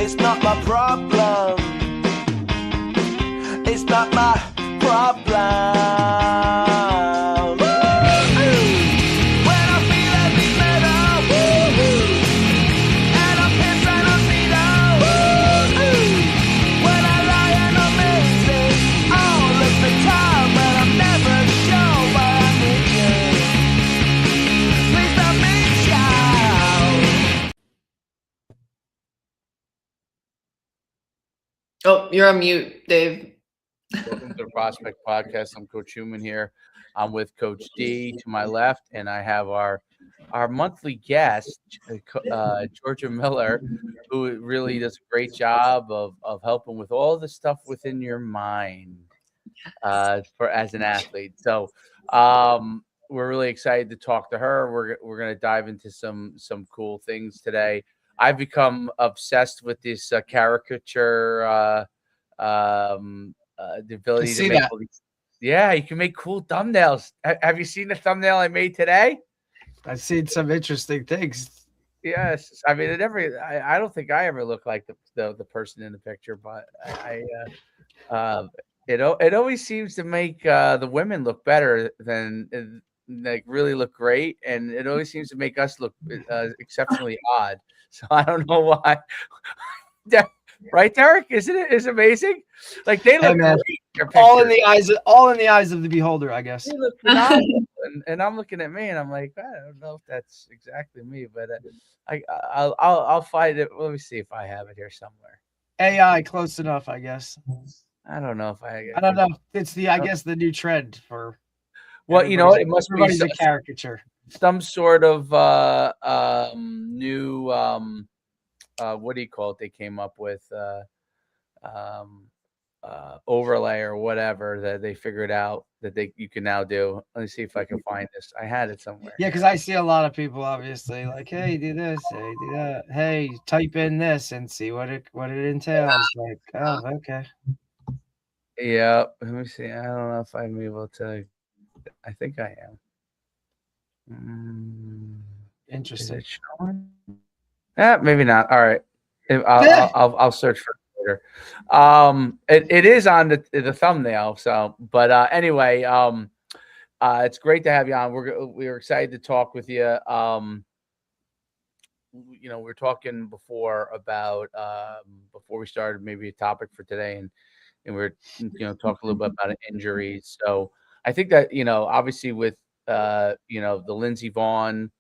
It's not my problem. It's not my problem. When I feel heavy metal, and I'm pissed and I'm when I lie and I'm missing all of the time, but I'm never sure why I need you. Please don't reach out. Oh, you're on mute, Dave. Welcome to the Prospect Podcast. I'm Coach Human here. I'm with Coach D to my left, and I have our monthly guest, Georgia Miller, who really does a great job of helping with all the stuff within your mind for as an athlete. So we're really excited to talk to her. We're going to dive into some cool things today. I've become obsessed with this caricature. The ability to make all these, you can make cool thumbnails. Have you seen the thumbnail I made today? I've seen some interesting things. Yes, I mean I don't think I ever look like the person in the picture, but it always seems to make the women look better than like really look great, and it always seems to make us look exceptionally odd. So I don't know why. Right, Derek? Isn't it? Is amazing? Like they look great. All in the eyes of the beholder, I guess. They look phenomenal. and I'm looking at me, and I'm like, I don't know if that's exactly me, but I'll find it. Let me see if I have it here somewhere. AI, close enough, I guess. I don't know if I don't know. It's I guess the new trend for. Well, you know what? It must be a caricature. Some sort of new. What do you call it? They came up with overlay or whatever that they figured out that you can now do. Let me see if I can find this. I had it somewhere. Yeah, because I see a lot of people obviously like, hey, do this, hey, do that, hey, type in this and see what it entails. Like, oh, okay. Yeah, let me see. I don't know if I'm able to. I think I am. Interesting. Is it showing? Maybe not. All right. I'll search for it later. It is on the thumbnail. So, but anyway, it's great to have you on. We're excited to talk with you. We were talking before about before we started maybe a topic for today, and we're talk a little bit about injuries. So I think that obviously with the Lindsey Vaughn.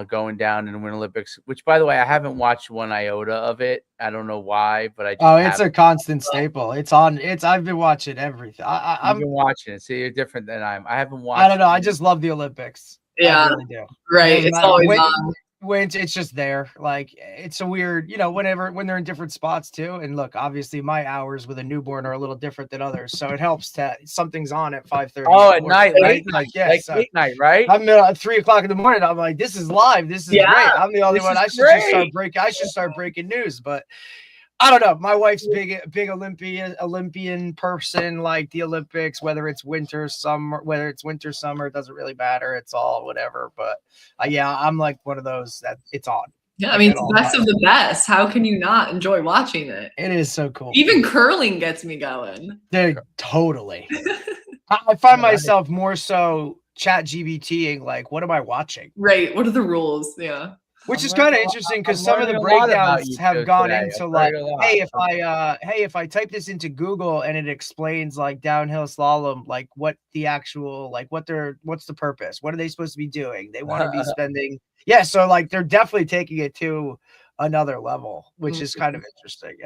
Going down in the Winter Olympics, which, by the way, I haven't watched one iota of it. I don't know why, but it's a constant staple. It's on. I've been watching everything. I've been watching it. So you're different than I haven't watched. I don't know. I just love the Olympics. Yeah, I really do. Right. It's always on. When it's just there, like it's a weird, when they're in different spots too. And look, obviously my hours with a newborn are a little different than others, so it helps to something's on at 5:30. Oh, at night, late night, right? I'm at 3 o'clock in the morning. I'm like, this is live. This is great. I'm the only one. I should just start breaking. I should start breaking news, but I don't know. My wife's big Olympian person, like the Olympics, whether it's winter, summer, it doesn't really matter. It's all whatever. But I'm like one of those that it's on. Yeah, I mean, it's the best of the best. How can you not enjoy watching it? It is so cool. Even curling gets me going. Totally. I find myself more so ChatGPTing, like, what am I watching? Right. What are the rules? Yeah. Which is kind of interesting because some of the breakdowns have gone into like, hey, if I type this into Google and it explains like downhill slalom, like what the actual, like what's the purpose? What are they supposed to be doing? They want to be spending. Yeah. So like they're definitely taking it to another level, which is kind of interesting.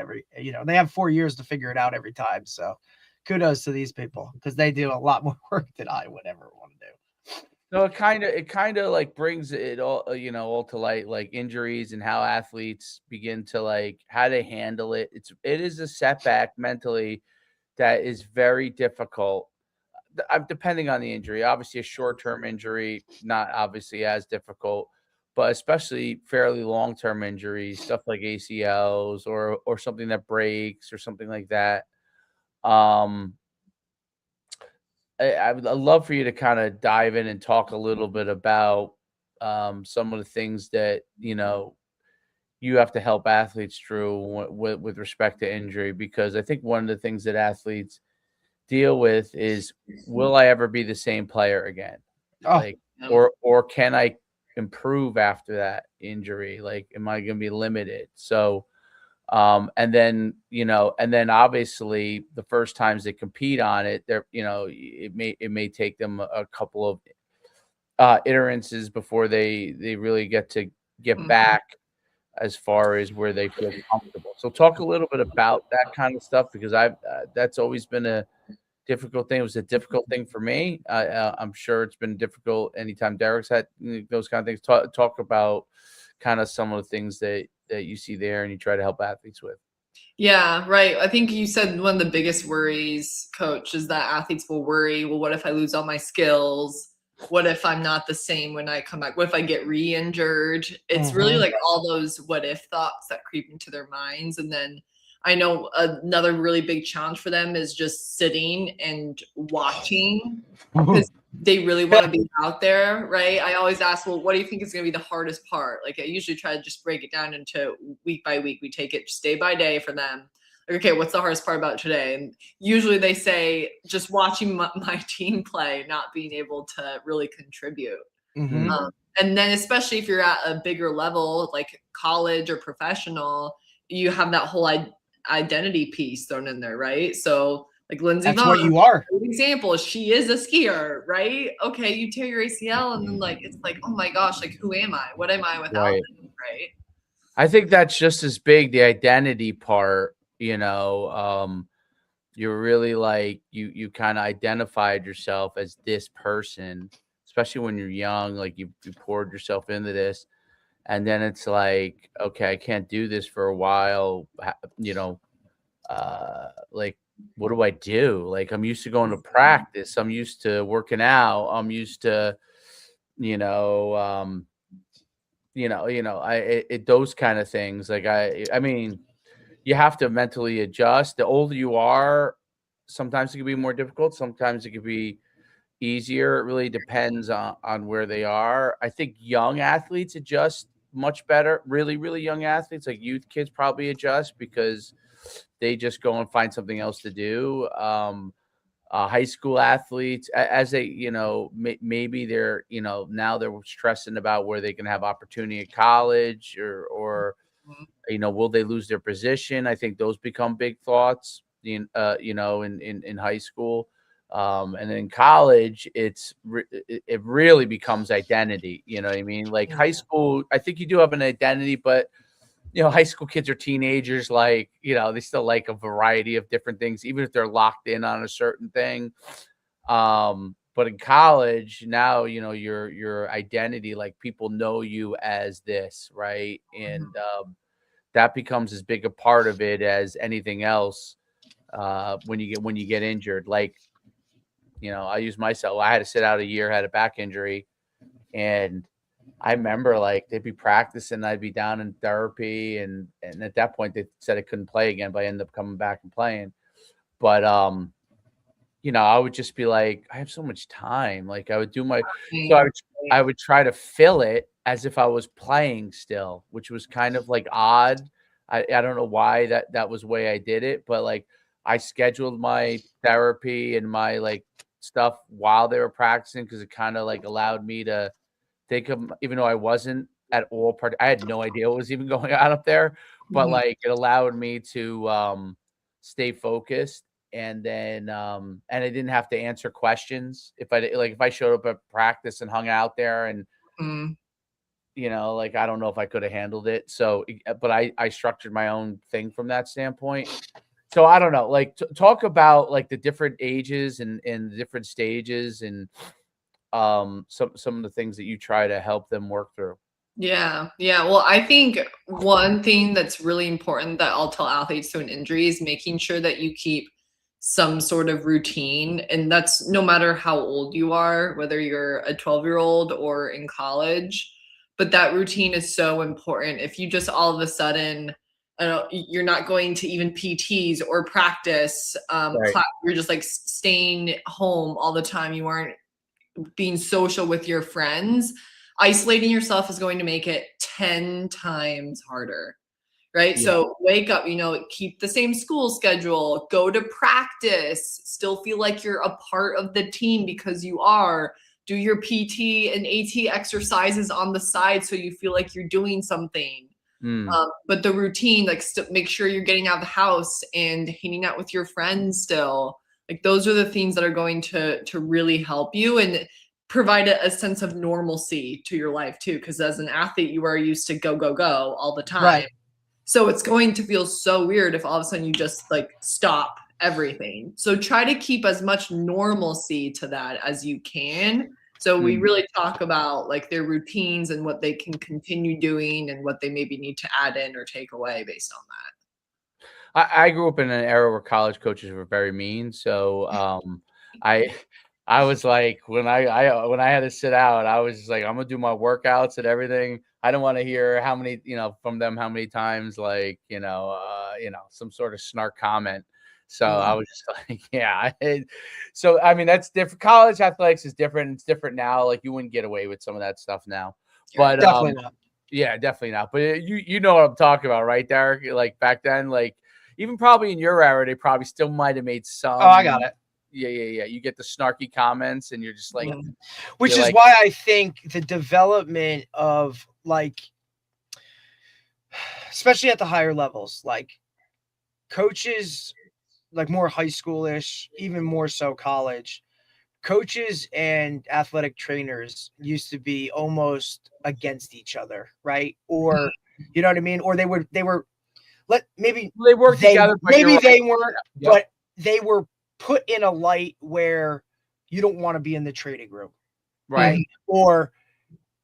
They have 4 years to figure it out every time. So kudos to these people because they do a lot more work than I would ever want to do. So it kind of like brings it all, all to light, like injuries and how athletes begin to like how they handle it. It is a setback mentally that is very difficult, depending on the injury. Obviously, a short-term injury, not obviously as difficult, but especially fairly long-term injuries, stuff like ACLs or something that breaks or something like that. I would love for you to kind of dive in and talk a little bit about some of the things that you you have to help athletes through with respect to injury, because I think one of the things that athletes deal with is, will I ever be the same player again? Oh, Like, or can I improve after that injury? Like, am I going to be limited? So, and then, and then obviously the first times they compete on it, it may take them a couple of iterances before they really get back as far as where they feel comfortable. So talk a little bit about that kind of stuff, because that's always been a difficult thing. It was a difficult thing for me. I'm sure it's been difficult anytime Derek's had those kind of things. Talk about kind of some of the things that you see there and you try to help athletes with. Yeah, right. I think you said one of the biggest worries, coach, is that athletes will worry, well, what if I lose all my skills? What if I'm not the same when I come back? What if I get re-injured? It's really like all those what if thoughts that creep into their minds. And then I know another really big challenge for them is just sitting and watching, because they really want to be out there, right? I always ask, well, what do you think is going to be the hardest part? Like, I usually try to just break it down into week by week. We take it just day by day for them. Like, okay, what's the hardest part about today? And usually they say just watching my team play, not being able to really contribute. And then especially if you're at a bigger level, like college or professional, you have that whole identity piece thrown in there, right? So like Lindsey That's Vonn, what you are. good example. She is a skier, right? Okay, you tear your ACL, and then like it's like, oh my gosh, like who am I? What am I without them, right? I think that's just as big, the identity part. You're really like you kind of identified yourself as this person, especially when you're young. Like you poured yourself into this, and then it's like, okay, I can't do this for a while. Like, what do I do? Like, I'm used to going to practice. I'm used to working out. I'm used to, those kind of things. Like, I mean, you have to mentally adjust. The older you are, sometimes it can be more difficult. Sometimes it can be easier. It really depends on where they are. I think young athletes adjust much better. Really, really young athletes, like youth kids, probably adjust because they just go and find something else to do. High school athletes, as they, maybe they're, now they're stressing about where they can have opportunity at college, or will they lose their position? I think those become big thoughts, in high school. And then in college, it really becomes identity. You know what I mean? Like high school, I think you do have an identity, but high school kids are teenagers. Like, they still like a variety of different things, even if they're locked in on a certain thing. But in college now, your identity, like people know you as this, right? And that becomes as big a part of it as anything else. When you get injured, like, I use myself. I had to sit out a year, had a back injury, and I remember like they'd be practicing, I'd be down in therapy, and at that point they said I couldn't play again, but I ended up coming back and playing. But I would just be like, I have so much time. Like I would do I would try to fill it as if I was playing still, which was kind of like odd. I don't know why that was the way I did it, but like I scheduled my therapy and my like stuff while they were practicing, because it kind of like allowed me to think of, even though I wasn't at all part, I had no idea what was even going on up there, but like it allowed me to stay focused. And then and I didn't have to answer questions if I showed up at practice and hung out there, and like I don't know if I could have handled it. So, but I structured my own thing from that standpoint. So I don't know, like talk about like the different ages and the different stages, and some of the things that you try to help them work through. Yeah. Well, I think one thing that's really important that I'll tell athletes to an injury is making sure that you keep some sort of routine. And that's no matter how old you are, whether you're a 12-year-old or in college. But that routine is so important. If you just all of a sudden, you're not going to even PTs or practice, class, you're just like staying home all the time. You aren't being social with your friends. Isolating yourself is going to make it 10 times harder. right? So wake up, keep the same school schedule, go to practice, still feel like you're a part of the team because you are. Do your PT and AT exercises on the side so you feel like you're doing something. But the routine, like make sure you're getting out of the house and hanging out with your friends still. Like those are the things that are going to really help you and provide a sense of normalcy to your life too. Because as an athlete, you are used to go all the time. Right. So it's going to feel so weird if all of a sudden you just like stop everything. So try to keep as much normalcy to that as you can. So we really talk about like their routines and what they can continue doing and what they maybe need to add in or take away based on that. I grew up in an era where college coaches were very mean. So I was like, when I had to sit out, I was just like, I'm gonna do my workouts and everything. I don't want to hear how many, from them, how many times, like, some sort of snark comment. So I was just like, yeah. So, I mean, that's different. College athletics is different. It's different now. Like you wouldn't get away with some of that stuff now, but definitely not. Yeah, definitely not. But you know what I'm talking about, right, Derek? Like back then, like even probably in your era, they probably still might have made some. Oh, I got it. Yeah. You get the snarky comments and you're just like, which is why I think the development of like, especially at the higher levels, like coaches, like more high schoolish, even more so college, coaches and athletic trainers used to be almost against each other, right? Or, you know what I mean? Or they were maybe they worked together, maybe they weren't, but they were put in a light where you don't want to be in the training room, right? Or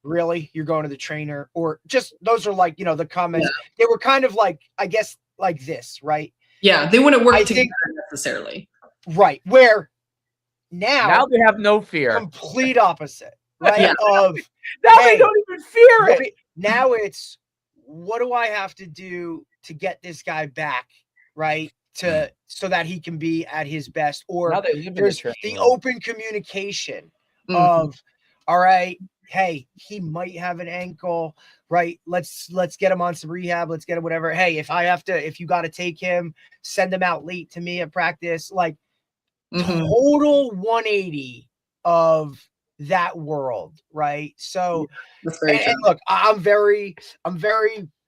really, you're going to the trainer, or just those are like, the comments. They were kind of like, I guess, like this, right? Yeah, they wouldn't work together necessarily. Right. Where now they have no fear. Complete opposite, right? Now they don't even fear it. Now it's, what do I have to do to get this guy back, right? So that he can be at his best. Or there's the open communication of, all right, hey, he might have an ankle, right? Let's get him on some rehab. Let's get him whatever. Hey, if you got to take him, send him out late to me at practice. Like total 180 of that world, right? So, and look, I'm very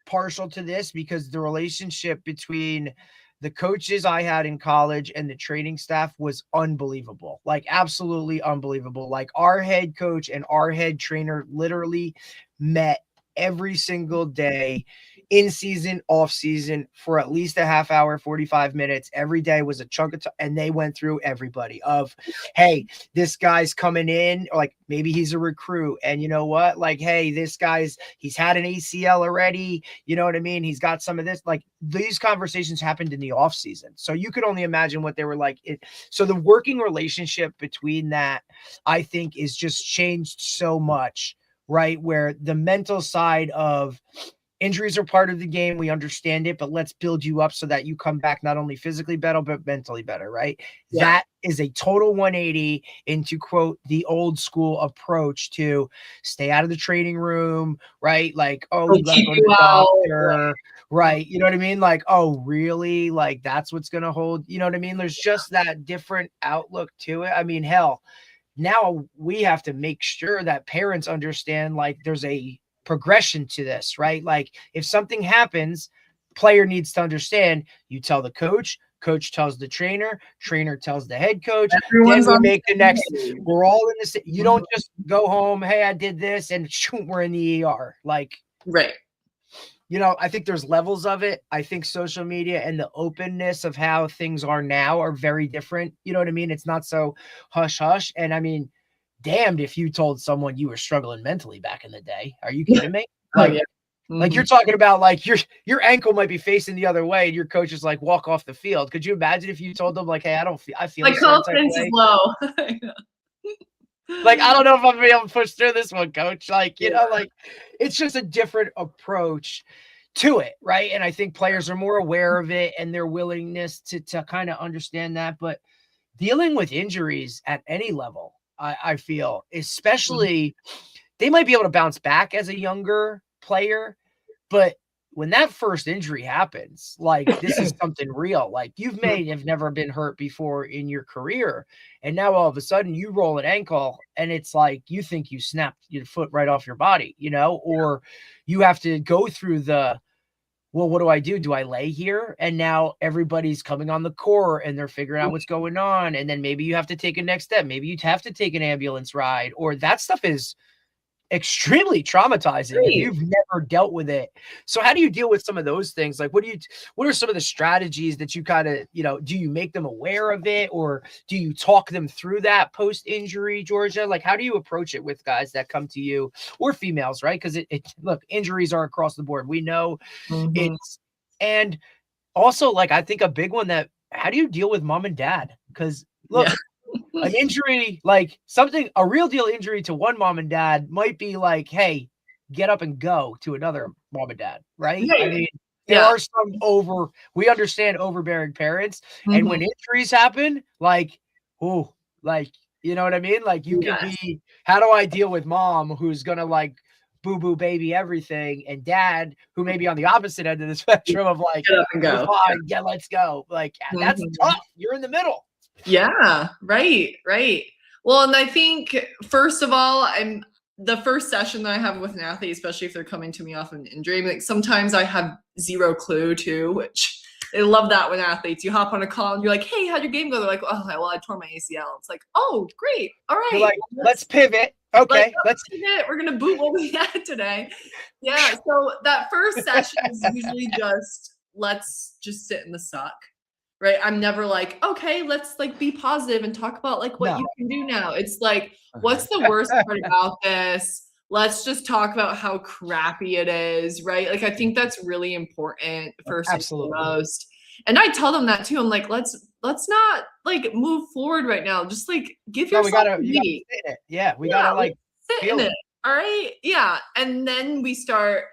partial to this because the relationship between the coaches I had in college and the training staff was unbelievable, like absolutely unbelievable. Like our head coach and our head trainer literally met every single day, in season, off season, for at least a half hour, 45 minutes. Every day was a chunk of time, and they went through everybody of, hey, this guy's coming in, or like maybe he's a recruit, and you know what? Like, hey, he's had an ACL already. You know what I mean? He's got some of this. Like these conversations happened in the off season, so you could only imagine what they were like. So the working relationship between that, I think, is just changed so much, right? Where the mental side of injuries are part of the game. We understand it, but let's build you up so that you come back not only physically better, but mentally better, right? Yeah. That is a total 180 into, quote, the old school approach to stay out of the training room, right? Like, oh, you got to go to the doctor, right? You know what I mean? Like, oh, really? Like, that's what's going to hold, you know what I mean? There's just that different outlook to it. I mean, hell, now we have to make sure that parents understand, like, there's a progression to this, right? Like if something happens, player needs to understand, you tell the coach tells the trainer tells the head coach, then we make the next, we're all in this. You don't just go home, hey, I did this, and shoot, we're in the ER. Like, right. I think there's levels of it. I think social media and the openness of how things are now are very different. You know what I mean? It's not so hush hush. And I mean, damned if you told someone you were struggling mentally back in the day. Are you kidding me? Like, like you're talking about like your ankle might be facing the other way and your coach is like, walk off the field. Could you imagine if you told them like, hey, I feel my confidence is low. Like, I don't know if I'm gonna be able to push through this one, coach. Like, like it's just a different approach to it, right? And I think players are more aware of it and their willingness to kind of understand that. But dealing with injuries at any level, I feel, especially, they might be able to bounce back as a younger player, but when that first injury happens, like this is something real. Like you may have never been hurt before in your career, and now all of a sudden you roll an ankle and it's like you think you snapped your foot right off your body, or you have to go through well, what do I do? Do I lay here? And now everybody's coming on the court and they're figuring out what's going on. And then maybe you have to take a next step. Maybe you'd have to take an ambulance ride, or that stuff is extremely traumatizing if you've never dealt with it. So how do you deal with some of those things? Like, what are some of the strategies that you kind of, do you make them aware of it, or do you talk them through that post-injury, Georgia? Like, how do you approach it with guys that come to you, or females, right? Because look, injuries are across the board. We know and also, like, I think a big one how do you deal with mom and dad? Because look, an injury, like a real deal injury to one mom and dad might be like, hey, get up and go to another mom and dad, right? I mean, there are some we understand overbearing parents. And when injuries happen, like, you know what I mean? Like you can be, how do I deal with mom who's going to like boo-boo baby everything, and dad who may be on the opposite end of the spectrum of like, get up and go. Yeah, let's go. Like, that's tough. You're in the middle. Yeah, right. Well, and I think, first of all, the first session that I have with an athlete, especially if they're coming to me off an injury, like sometimes I have zero clue too, which I love that when athletes, you hop on a call and you're like, hey, how'd your game go? They're like, oh, well, I tore my ACL. It's like, oh, great. All right. You're like, let's pivot. Okay. Let's pivot. We're going to boot what we had today. Yeah. So that first session is usually let's just sit in the suck. Right. I'm never like, okay, let's like be positive and talk about like what you can do now. It's like, what's the worst part about this? Let's just talk about how crappy it is. Right. Like, I think that's really important first and foremost. And I tell them that too. I'm like, let's not like move forward right now. Just like give yourself a beat. We gotta like sit in it. All right. Yeah. And then we start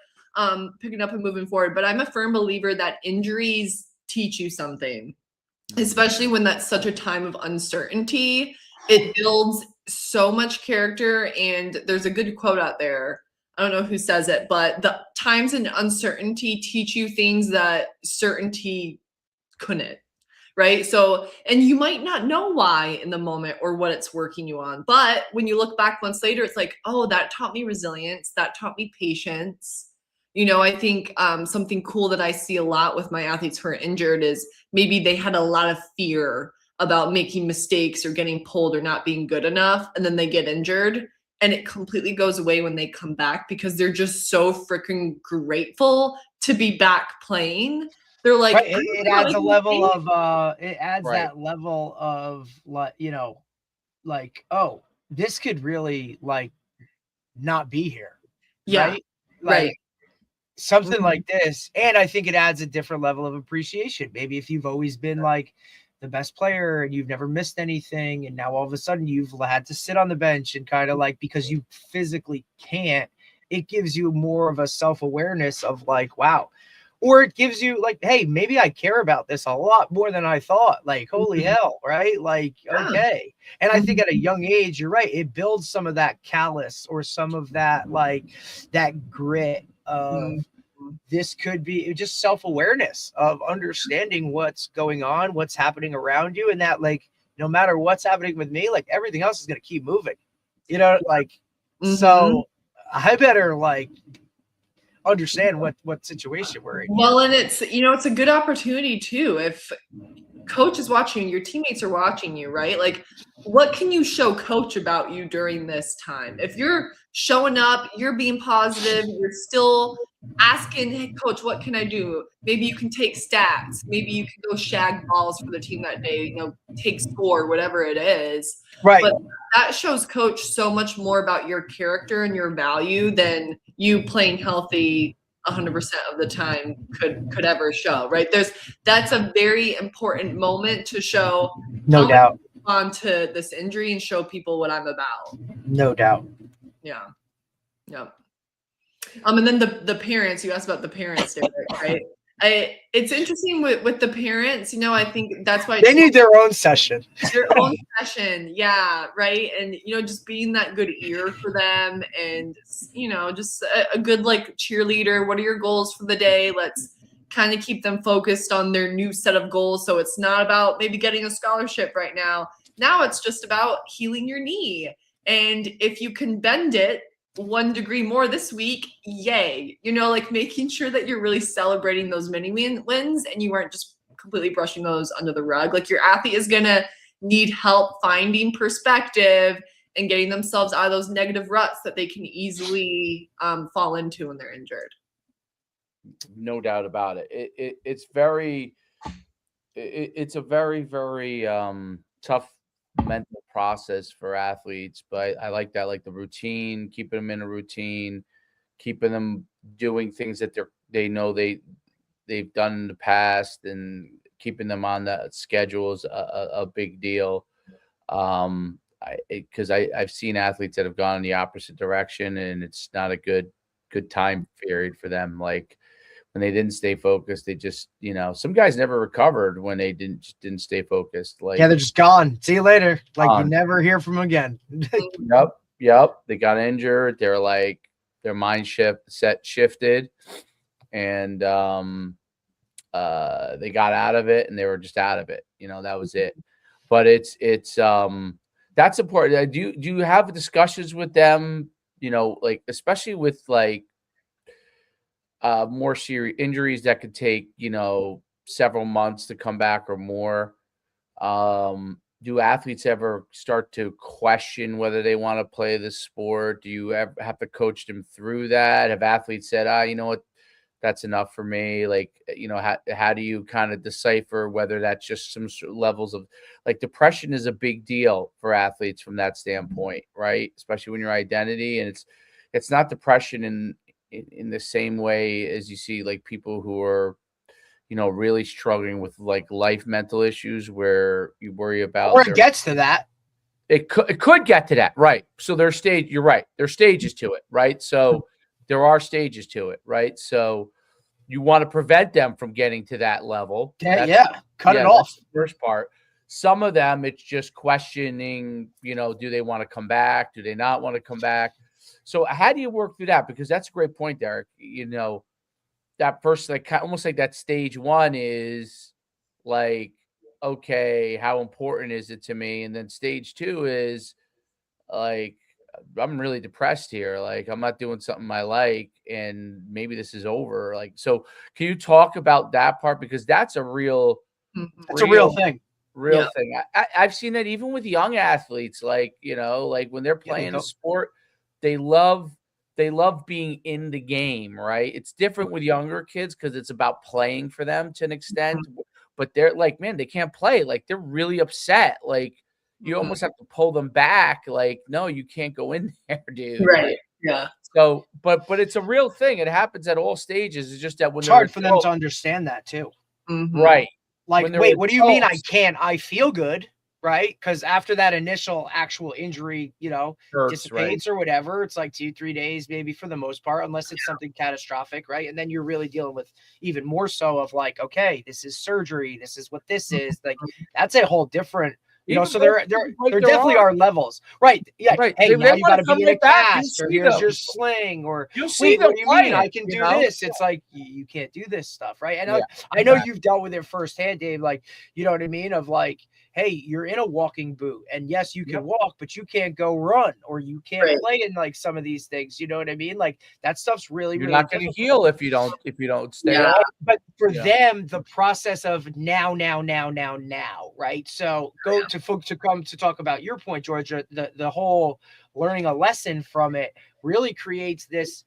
picking up and moving forward. But I'm a firm believer that injuries teach you something, especially when that's such a time of uncertainty. It builds so much character. And there's a good quote out there. I don't know who says it, but the times in uncertainty teach you things that certainty couldn't. Right. So, and you might not know why in the moment or what it's working you on. But when you look back months later, it's like, oh, that taught me resilience. That taught me patience. I think something cool that I see a lot with my athletes who are injured is maybe they had a lot of fear about making mistakes or getting pulled or not being good enough. And then they get injured and it completely goes away when they come back because they're just so freaking grateful to be back playing. They're like, it adds a level of, that level of, like, oh, this could really like not be here. Yeah. Right. Something like this. And I think it adds a different level of appreciation. Maybe if you've always been like the best player and you've never missed anything, and now all of a sudden you've had to sit on the bench and kind of like, because you physically can't, it gives you more of a self-awareness of like, wow. Or it gives you like, hey, maybe I care about this a lot more than I thought. Like, holy hell, right? Like, okay. And I think at a young age, you're right. It builds some of that callous or some of that, like that grit of this could be just self-awareness of understanding what's going on, what's happening around you. And that like, no matter what's happening with me, like everything else is going to keep moving, so I better like understand what situation we're in. Well, and it's, it's a good opportunity too. If coach is watching you, your teammates are watching you, right? Like, what can you show coach about you during this time? If you're showing up, you're being positive, you're still asking, hey, coach, what can I do? Maybe you can take stats. Maybe you can go shag balls for the team that day, take score, whatever it is. Right. But that shows coach so much more about your character and your value than you playing healthy 100% of the time could ever show, right? That's a very important moment to show. No doubt. Onto this injury and show people what I'm about. No doubt. Yeah. And then the parents, you asked about the parents, Derek, right? It's interesting with the parents, you know, I think that's why they need their own session. Their own session, yeah, right. And you know, just being that good ear for them, and you know, just a good like cheerleader. What are your goals for the day? Let's kind of keep them focused on their new set of goals. So it's not about maybe getting a scholarship right now. Now it's just about healing your knee. And if you can bend it 1 degree more this week, yay. You know, like making sure that you're really celebrating those mini wins and you aren't just completely brushing those under the rug. Like your athlete is going to need help finding perspective and getting themselves out of those negative ruts that they can easily fall into when they're injured. No doubt about it. It's very tough mental process for athletes, but I like that, like the routine, keeping them in a routine, keeping them doing things that they know they've done in the past, and keeping them on that schedule is a big deal. Because I've seen athletes that have gone in the opposite direction, and it's not a good time period for them. Like when they didn't stay focused, they just, you know, some guys never recovered when they didn't stay focused. Like, yeah, they're just gone. See you later. Like you never hear from them again. Yep. They got injured. They're like, their mind shifted, and they got out of it, and they were just out of it. You know, that was it. But it's that's important. Do you have discussions with them? You know, like especially with like more serious injuries that could take, you know, several months to come back or more. Do athletes ever start to question whether they want to play this sport? Do you ever have to coach them through that? Have athletes said, you know what, that's enough for me? Like, you know, how do you kind of decipher whether that's just some levels of like depression is a big deal for athletes from that standpoint, right? Especially when your identity, and it's not depression in the same way as you see like people who are, you know, really struggling with like life mental issues where you worry about, or it gets to that. It could get to that, right? So you're right. There's stages to it, right? So there are stages to it, right? So you want to prevent them from getting to that level. Cut it off. That's the first part. Some of them, it's just questioning, you know, do they want to come back? Do they not want to come back? So how do you work through that? Because that's a great point, Derek. You know, that first, like almost like that stage one is like, okay, how important is it to me? And then stage two is like, I'm really depressed here. Like I'm not doing something I like, and maybe this is over. Like, so can you talk about that part? Because that's a real thing. Thing. I've seen that even with young athletes, like, you know, like when they're playing a sport, they love being in the game, right? It's different with younger kids because it's about playing for them to an extent, but they're like, man, they can't play. Like they're really upset. Like you almost have to pull them back. Like, no, you can't go in there, dude. Right. Like, yeah. So, but it's a real thing. It happens at all stages. It's just that when it's hard for them to understand that too. Right. Like, wait, what do you mean I can't? I feel good. Right. Because after that initial actual injury, you know, dissipates or whatever, it's like 2-3 days, maybe for the most part, unless it's something catastrophic. Right. And then you're really dealing with even more so of like, okay, this is surgery. This is what this is. Like, that's a whole different, you know, so there definitely are levels. Right. Yeah. Right. Hey, now you got to be in a cast, or here's your sling, or wait, what do you mean? I can do this. It's like, you can't do this stuff. Right. And I know you've dealt with it firsthand, Dave. Like, you know what I mean? Of like, hey, you're in a walking boot, and yes, you can walk, but you can't go run, or you can't play in like some of these things. You know what I mean? Like that stuff's really, you're not going to heal if you don't stay up. But for them, the process of now, right? So to come to talk about your point, Georgia, the whole learning a lesson from it really creates this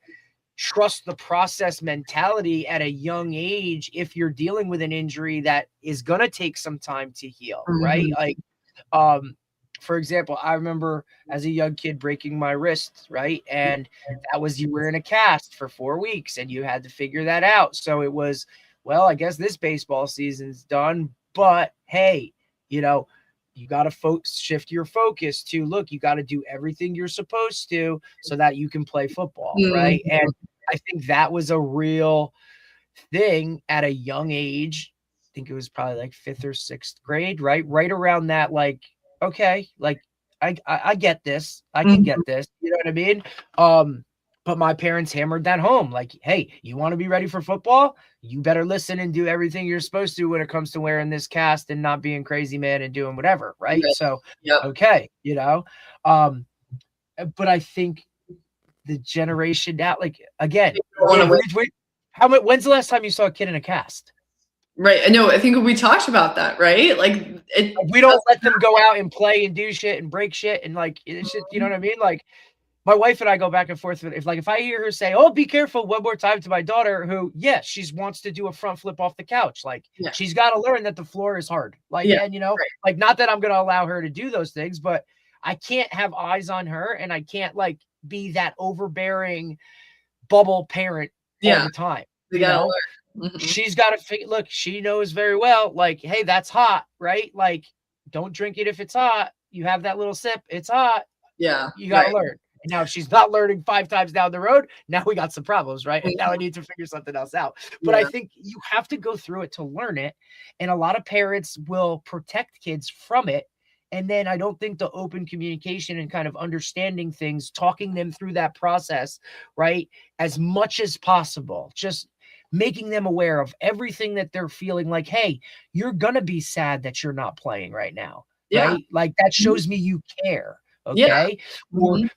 trust the process mentality at a young age if you're dealing with an injury that is going to take some time to heal, right? Like, for example, I remember as a young kid breaking my wrist, right? And that was, you were in a cast for 4 weeks and you had to figure that out. So it was, well, I guess this baseball season's done, but hey, you know, you got to shift your focus to, look, you got to do everything you're supposed to so that you can play football, right? And I think that was a real thing at a young age. I think it was probably like 5th or 6th grade, right? Right around that, like, okay, like I get this. I can get this. You know what I mean? But my parents hammered that home. Like, hey, you want to be ready for football? You better listen and do everything you're supposed to when it comes to wearing this cast and not being crazy man and doing whatever, right? So, okay, you know. But I think the generation now, like, again, when's the last time you saw a kid in a cast? Right. No, I think we talked about that, right? Like, we don't let them go out and play and do shit and break shit and like it's just, you know what I mean? Like, my wife and I go back and forth. If I hear her say, "Oh, be careful," one more time to my daughter, who, yes, she wants to do a front flip off the couch. Like, she's got to learn that the floor is hard. Like, and you know, like, not that I'm going to allow her to do those things, but I can't have eyes on her, and I can't like be that overbearing bubble parent all the time. You know, she's got to look. She knows very well, like, hey, that's hot, right? Like, don't drink it if it's hot. You have that little sip, it's hot. Yeah, you got to learn. And now if she's not learning 5 times down the road, now we got some problems, right? And now I need to figure something else out. But I think you have to go through it to learn it. And a lot of parents will protect kids from it. And then I don't think the open communication and kind of understanding things, talking them through that process, right, as much as possible, just making them aware of everything that they're feeling, like, hey, you're going to be sad that you're not playing right now, right? Like, that shows me you care. Okay.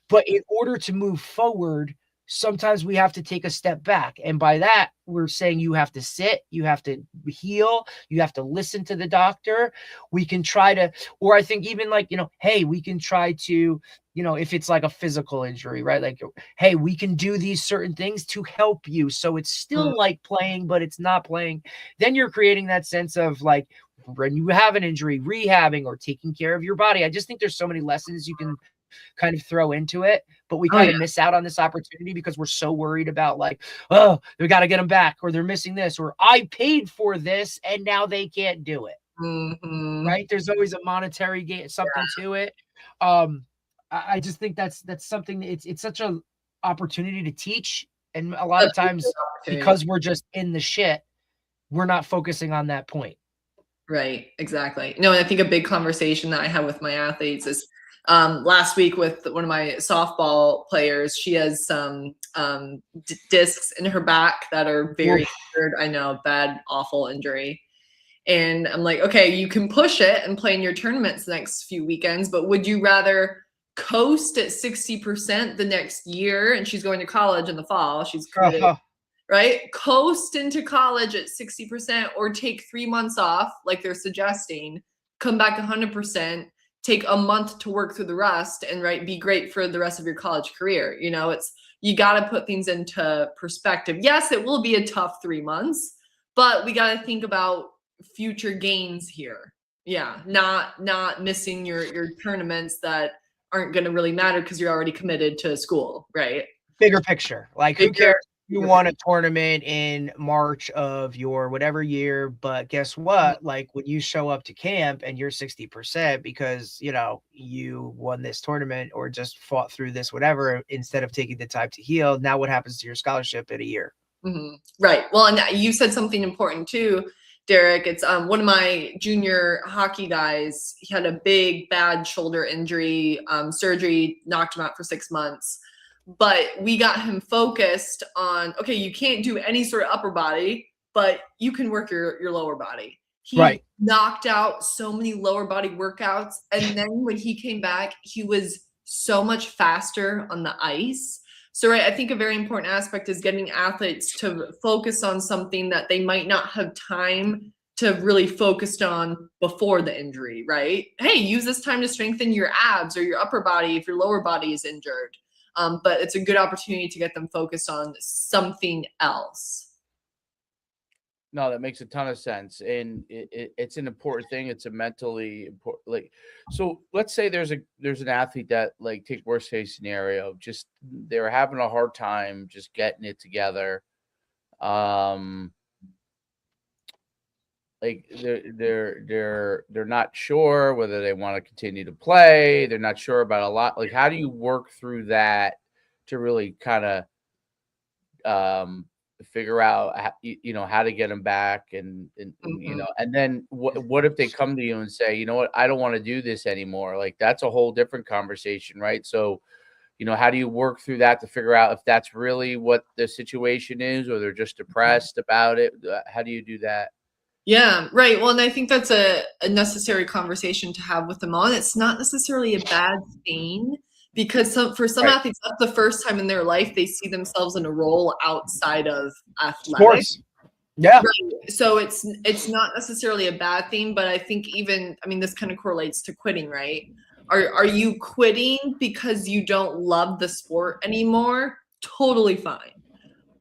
But in order to move forward, sometimes we have to take a step back. And by that, we're saying you have to sit, you have to heal, you have to listen to the doctor. We can try to, or I think even like, you know, hey, we can try to, you know, if it's like a physical injury, right? Like, hey, we can do these certain things to help you. So it's still like playing, but it's not playing. Then you're creating that sense of like, when you have an injury, rehabbing or taking care of your body. I just think there's so many lessons you can kind of throw into it, but we kind of miss out on this opportunity because we're so worried about like, oh, we got to get them back, or they're missing this, or I paid for this and now they can't do it. Right? There's always a monetary gain, something to it. I just think that's something. It's such a opportunity to teach, and a lot of times because we're just in the shit, we're not focusing on that point. Right, exactly. No, and I think a big conversation that I have with my athletes is last week with one of my softball players. She has some discs in her back that are very injured. I know, bad, awful injury. And I'm like, okay, you can push it and play in your tournaments the next few weekends, but would you rather coast at 60% the next year? And she's going to college in the fall. She's committed. Right? Coast into college at 60% or take 3 months off, like they're suggesting, come back 100%, take a month to work through the rest, and be great for the rest of your college career. You know, you got to put things into perspective. Yes, it will be a tough 3 months, but we got to think about future gains here. Yeah, not missing your tournaments that aren't going to really matter because you're already committed to school, right? Bigger picture. Like, who cares? You won a tournament in March of your whatever year, but guess what? Like, when you show up to camp and you're 60% because, you know, you won this tournament or just fought through this, whatever, instead of taking the time to heal, now what happens to your scholarship in a year? Right. Well, and you said something important too, Derek. It's one of my junior hockey guys. He had a big, bad shoulder injury, surgery, knocked him out for 6 months. But we got him focused on, okay, you can't do any sort of upper body, but you can work your lower body. He knocked out so many lower body workouts. And then when he came back, he was so much faster on the ice. So, I think a very important aspect is getting athletes to focus on something that they might not have time to really focus on before the injury, right? Hey, use this time to strengthen your abs or your upper body if your lower body is injured. But it's a good opportunity to get them focused on something else. No, that makes a ton of sense. And it's an important thing. It's a mentally important, like, so let's say there's an athlete that, like, take worst case scenario, just they're having a hard time just getting it together. Like they're not sure whether they want to continue to play. They're not sure about a lot. Like, how do you work through that to really kind of figure out how to get them back, and and then what if they come to you and say, you know what, I don't want to do this anymore? Like, that's a whole different conversation, right? So, how do you work through that to figure out if that's really what the situation is, or they're just depressed about it? How do you do that? Yeah, right. Well, and I think that's a necessary conversation to have with them all. And it's not necessarily a bad thing, because for some athletes, that's the first time in their life they see themselves in a role outside of athletics. Sports. Yeah. Right. So it's not necessarily a bad thing, but I think this kind of correlates to quitting, right? Are you quitting because you don't love the sport anymore? Totally fine.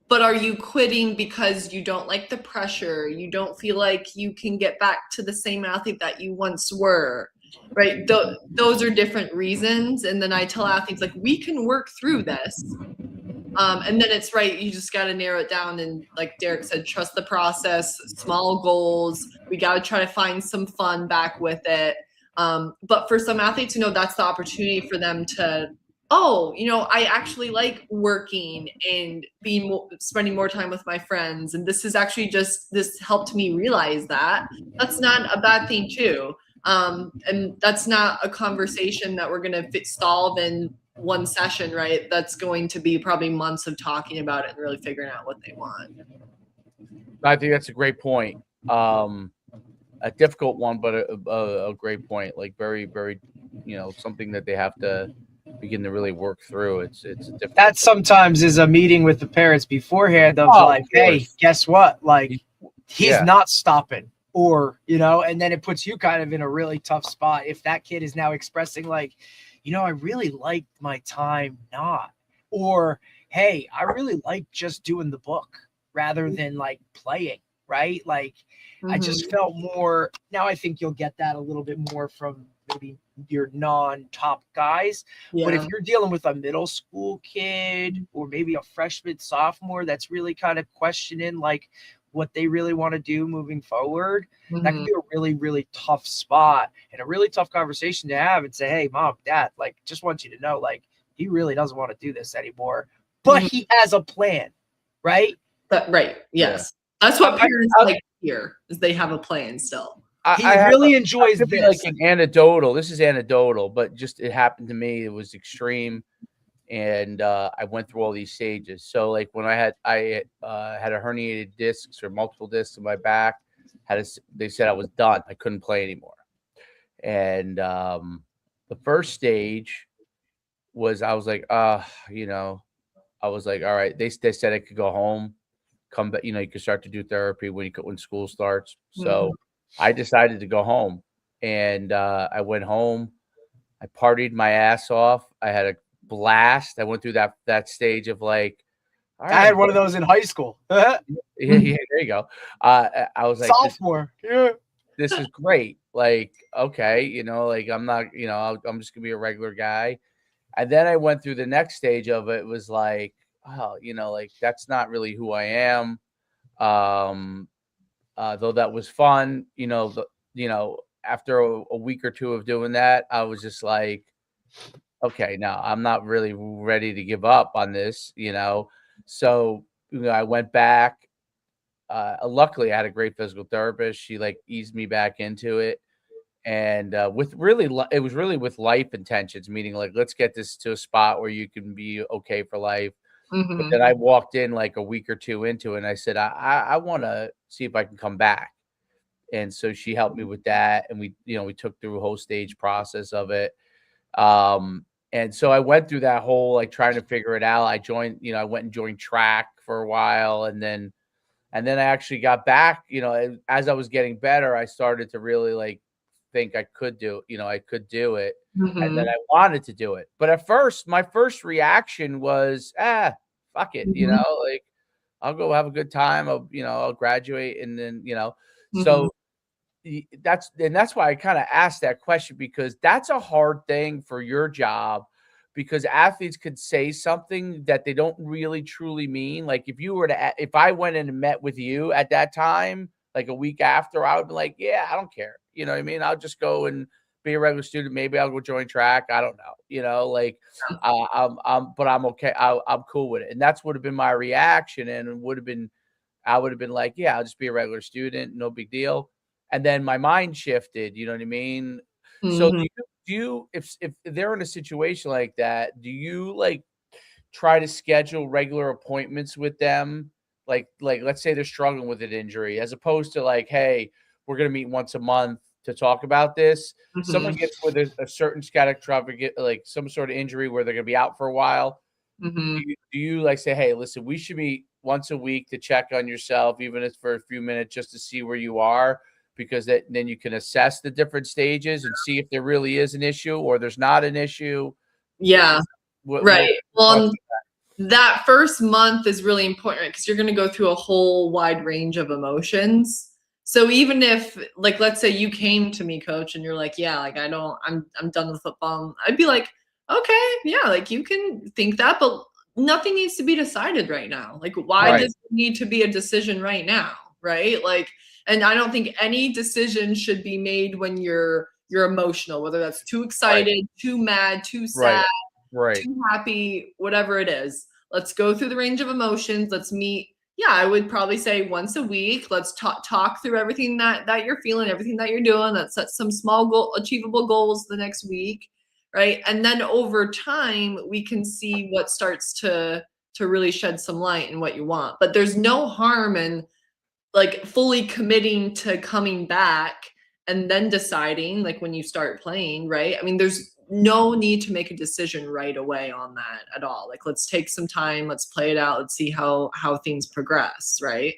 But are you quitting because you don't like the pressure? You don't feel like you can get back to the same athlete that you once were, right? Those are different reasons. And then I tell athletes, like, we can work through this. And then it's right. You just got to narrow it down. And like Derek said, trust the process, small goals. We got to try to find some fun back with it. But for some athletes, that's the opportunity for them to, I actually like working and spending more time with my friends. And this helped me realize that that's not a bad thing too. And that's not a conversation that we're going to solve in one session, right? That's going to be probably months of talking about it and really figuring out what they want. I think that's a great point. A difficult one, but a great point. Like, very, very, something that they have to begin to really work through. It's difficult. That sometimes is a meeting with the parents beforehand of hey, guess what? Like, he's not stopping, or, and then it puts you kind of in a really tough spot if that kid is now expressing like, I really liked my time not, or, hey, I really like just doing the book rather than like playing, right? Like, I just felt more. Now I think you'll get that a little bit more from maybe your non-top guys. Yeah. But if you're dealing with a middle school kid or maybe a freshman, sophomore that's really kind of questioning like what they really want to do moving forward, that can be a really, really tough spot and a really tough conversation to have and say, hey, mom, dad, like, just want you to know, like, he really doesn't want to do this anymore, but he has a plan, right? Right. Yes. Yeah. That's what parents like to hear, is they have a plan still. He really enjoys this. Like an anecdotal. This is anecdotal, but just it happened to me. It was extreme. And I went through all these stages. So like when I had a herniated discs or multiple discs in my back, they said I was done. I couldn't play anymore. And the first stage was, I was like, I was like, all right. They said I could go home, come back. You could start to do therapy when school starts. So I decided to go home, and I went home. I partied my ass off. I had a blast. I went through that stage of like, all right, I had one of those in high school. yeah, there you go. I was like, sophomore. This is great. Like, okay, like I'm not, I'm just gonna be a regular guy. And then I went through the next stage of it. It was like, oh, like that's not really who I am. Though that was fun, after a week or two of doing that, I was just like, okay, now I'm not really ready to give up on this, So, I went back. Luckily, I had a great physical therapist. She like eased me back into it. And it was really with life intentions, meaning like, let's get this to a spot where you can be okay for life. But then I walked in like a week or two into it, and I said, I want to see if I can come back. And so she helped me with that. And we took through a whole stage process of it. And so I went through that whole, like, trying to figure it out. I went and joined track for a while. And then I actually got back, as I was getting better, I started to really like think I could do it. And then I wanted to do it. But at first, my first reaction was, fuck it. Like, I'll go have a good time. I'll graduate. And then, so that's why I kind of asked that question, because that's a hard thing for your job, because athletes could say something that they don't really truly mean. Like if I went in and met with you at that time, like a week after, I would be like, yeah, I don't care. You know what I mean? I'll just go and be a regular student. Maybe I'll go join track. I don't know, like, but I'm okay. I'm cool with it. And that's would have been my reaction. And I would have been like, yeah, I'll just be a regular student. No big deal. And then my mind shifted, you know what I mean? So Mhm. do you, if they're in a situation like that, do you like try to schedule regular appointments with them? Like let's say they're struggling with an injury, as opposed to like, hey, we're going to meet once a month to talk about this. Someone Mhm. gets with a certain catastrophic, like some sort of injury where they're going to be out for a while. Mhm. Do you like say, hey, listen, we should meet once a week to check on yourself, even if for a few minutes, just to see where you are, because then you can assess the different stages and see if there really is an issue or there's not an issue. Yeah. Right. What Well, that first month is really important because you're going to go through a whole wide range of emotions. So even if, like, let's say you came to me, coach, and you're like, yeah, like, I'm done with football. I'd be like, okay, yeah, like you can think that, but nothing needs to be decided right now. Like, why Right. does it need to be a decision right now? Right. Like, and I don't think any decision should be made when you're emotional, whether that's too excited, too mad, too sad, Right. too happy, whatever it is. Let's go through the range of emotions. Let's meet. Yeah, I would probably say once a week. Let's talk through everything that you're feeling, everything that you're doing. Let's set some small achievable goals the next week, right? And then over time, we can see what starts to really shed some light in what you want. But there's no harm in like fully committing to coming back and then deciding, like when you start playing, right? I mean, there's no need to make a decision right away on that at all. Like, let's take some time, let's play it out, let's see how things progress, right?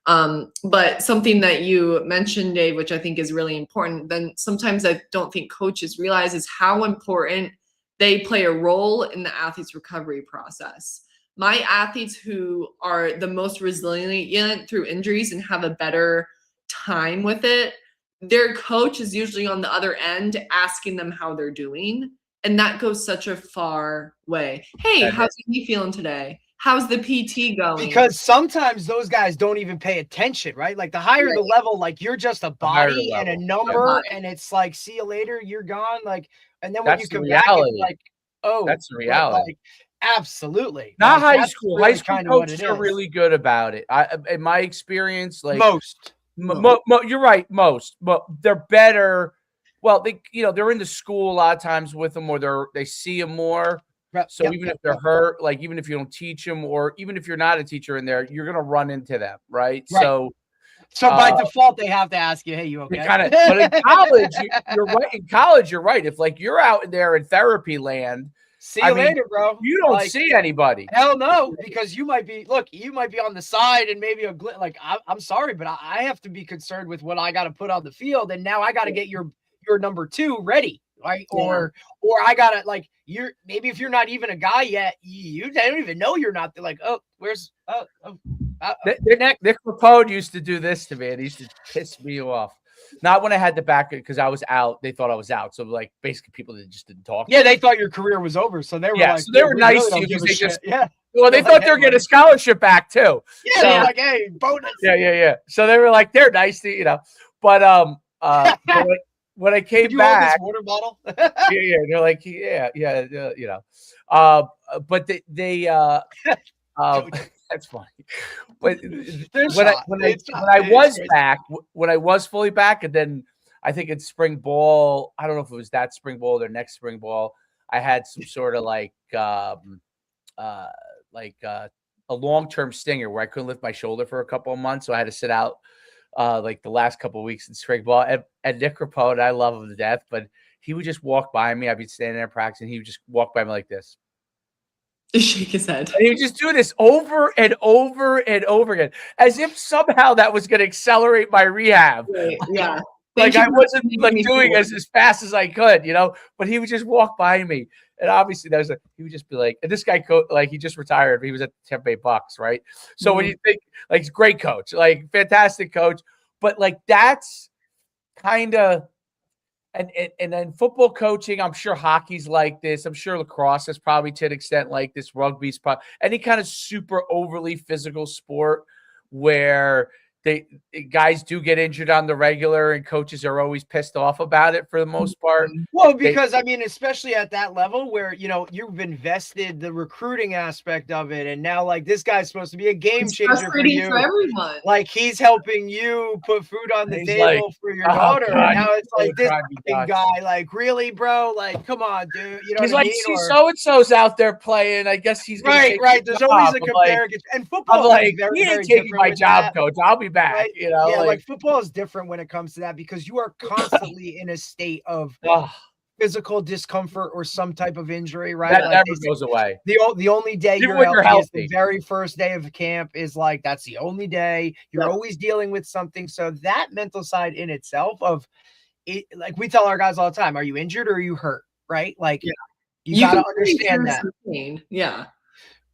But something that you mentioned, Dave, which I think is really important, then sometimes I don't think coaches realize is how important they play a role in the athlete's recovery process. My athletes who are the most resilient through injuries and have a better time with it, their coach is usually on the other end asking them how they're doing. And that goes such a far way. Hey, how's he feeling today? How's the PT going? Because sometimes those guys don't even pay attention, right? Like the higher the level, like you're just a body and a number, and it's like, see you later, you're gone. Like, and then when you come back, it's like, oh, that's the reality. Like, absolutely. Not like, high school. Really high school coaches are really good about it. In my experience, like most. You're right, most, but they're better. Well, they're in the school a lot of times with them, or they see them more. So even if they're hurt, like even if you don't teach them, or even if you're not a teacher in there, you're gonna run into them, right? So by default, they have to ask you, "Hey, you okay?" But in college, you're right. In college, you're right. If like you're out there in therapy land, see you later, bro. You don't see anybody. Hell no, because you might be on the side and maybe I'm sorry, but I have to be concerned with what I got to put on the field, and now I got to get your number 2 ready, right? Yeah. Or I gotta maybe if you're not even a guy yet, you don't even know you're not. They're like, oh, where's Nick Rapone used to do this to me, and he used to piss me off. Not when I had the back, because I was out. They thought I was out. So like basically people that just didn't talk. Yeah, they thought your career was over. So they were like, so they were nice to you because they just Well, they thought they were getting a scholarship back too. Yeah, they're like, hey, bonus. Yeah. So they were like, they're nice to but when I came back, this water bottle. yeah, they're like, but they that's funny. But when I was fully back, and then I think in spring ball, I don't know if it was that spring ball or their next spring ball, I had some sort of a long-term stinger where I couldn't lift my shoulder for a couple of months, so I had to sit out like the last couple of weeks in spring ball. And Nick Rapone, I love him to death, but he would just walk by me. I'd be standing there practicing. He would just walk by me like this. Shake his head. And he would just do this over and over and over again, as if somehow that was going to accelerate my rehab. Right. Yeah. Like I wasn't doing as fast as I could, but he would just walk by me. And obviously he would just be like, and this guy, he just retired. He was at Tampa Bay Bucks, right? So when you think, like, he's a great coach, like fantastic coach, but like that's kind of, and then football coaching, I'm sure hockey's like this. I'm sure lacrosse is probably to an extent like this. Rugby's probably any kind of super overly physical sport where guys do get injured on the regular, and coaches are always pissed off about it for the most part. Well, because I mean, especially at that level where, you know, you've invested the recruiting aspect of it, and now like this guy's supposed to be a game changer for you. For everyone. Like he's helping you put food on the table for your daughter. God, and now it's like this guy, like, really, bro? Like, come on, dude. You know he's what I like, mean? see, so-and-so's out there playing. I guess he's gonna right. There's always a comparison. And football, I'm like, very, he ain't very taking my job, coach. I'll be back. Right? You know, yeah, like football is different when it comes to that because you are constantly in a state of physical discomfort or some type of injury, right? That like never goes away. The only day you're healthy is the very first day of camp is like, that's the only day. You're always dealing with something. So that mental side in itself of it, like we tell our guys all the time, are you injured or are you hurt? Right? Like you gotta understand that. Yeah.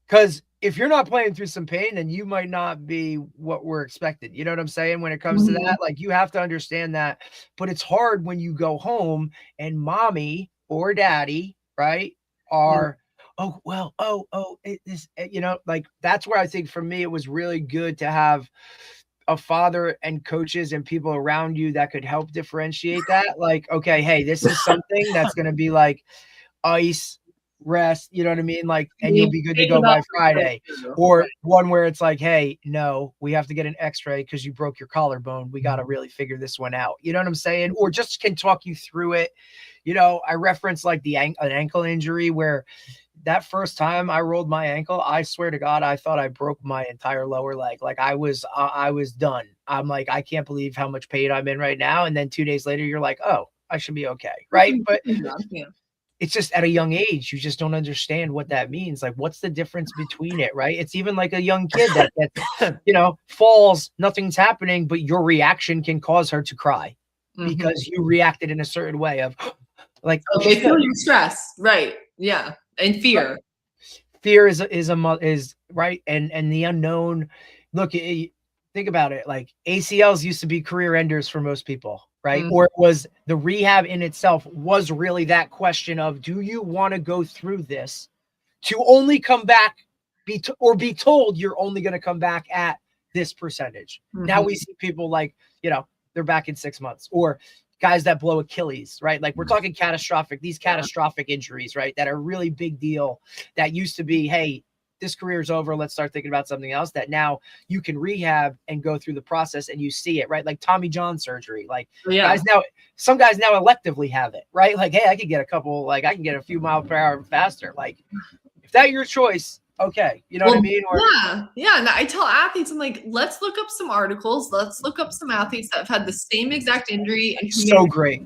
Because if you're not playing through some pain, then you might not be what we're expected. You know what I'm saying? When it comes to that, like you have to understand that. But it's hard when you go home and mommy or daddy, right, are, you know, like that's where I think for me, it was really good to have a father and coaches and people around you that could help differentiate that. Like, okay, hey, this is something that's going to be like ice, rest, you know what I mean? Like, and you'll be good to go by Friday. Or one where it's like, hey, no, we have to get an x-ray because you broke your collarbone. We got to really figure this one out. You know what I'm saying? Or just can talk you through it. You know, I reference like an ankle injury where that first time I rolled my ankle, I swear to God, I thought I broke my entire lower leg. Like I was done. I'm like, I can't believe how much pain I'm in right now. And then 2 days later, you're like, oh, I should be okay. Right. But it's just at a young age, you just don't understand what that means. Like, what's the difference between it, right? It's even like a young kid that you know, falls, nothing's happening, but your reaction can cause her to cry because you reacted in a certain way of like, they feel your stress, right? Yeah, and fear. Fear is right, and the unknown. Look, think about it. Like ACLs used to be career enders for most people. Right. Or it was the rehab in itself was really that question of, do you want to go through this to only come back be told you're only going to come back at this percentage? Now we see people like, you know, they're back in 6 months, or guys that blow Achilles, right? Like we're talking catastrophic injuries, right? That are really big deal that used to be, hey, this career is over. Let's start thinking about something else. That now you can rehab and go through the process and you see it, right? Like Tommy John surgery. Like some guys now electively have it, right? Like, hey, I can get a few miles per hour faster. Like if that's your choice, okay. You know what I mean? Yeah. And I tell athletes, I'm like, let's look up some articles. Let's look up some athletes that have had the same exact injury. And so great.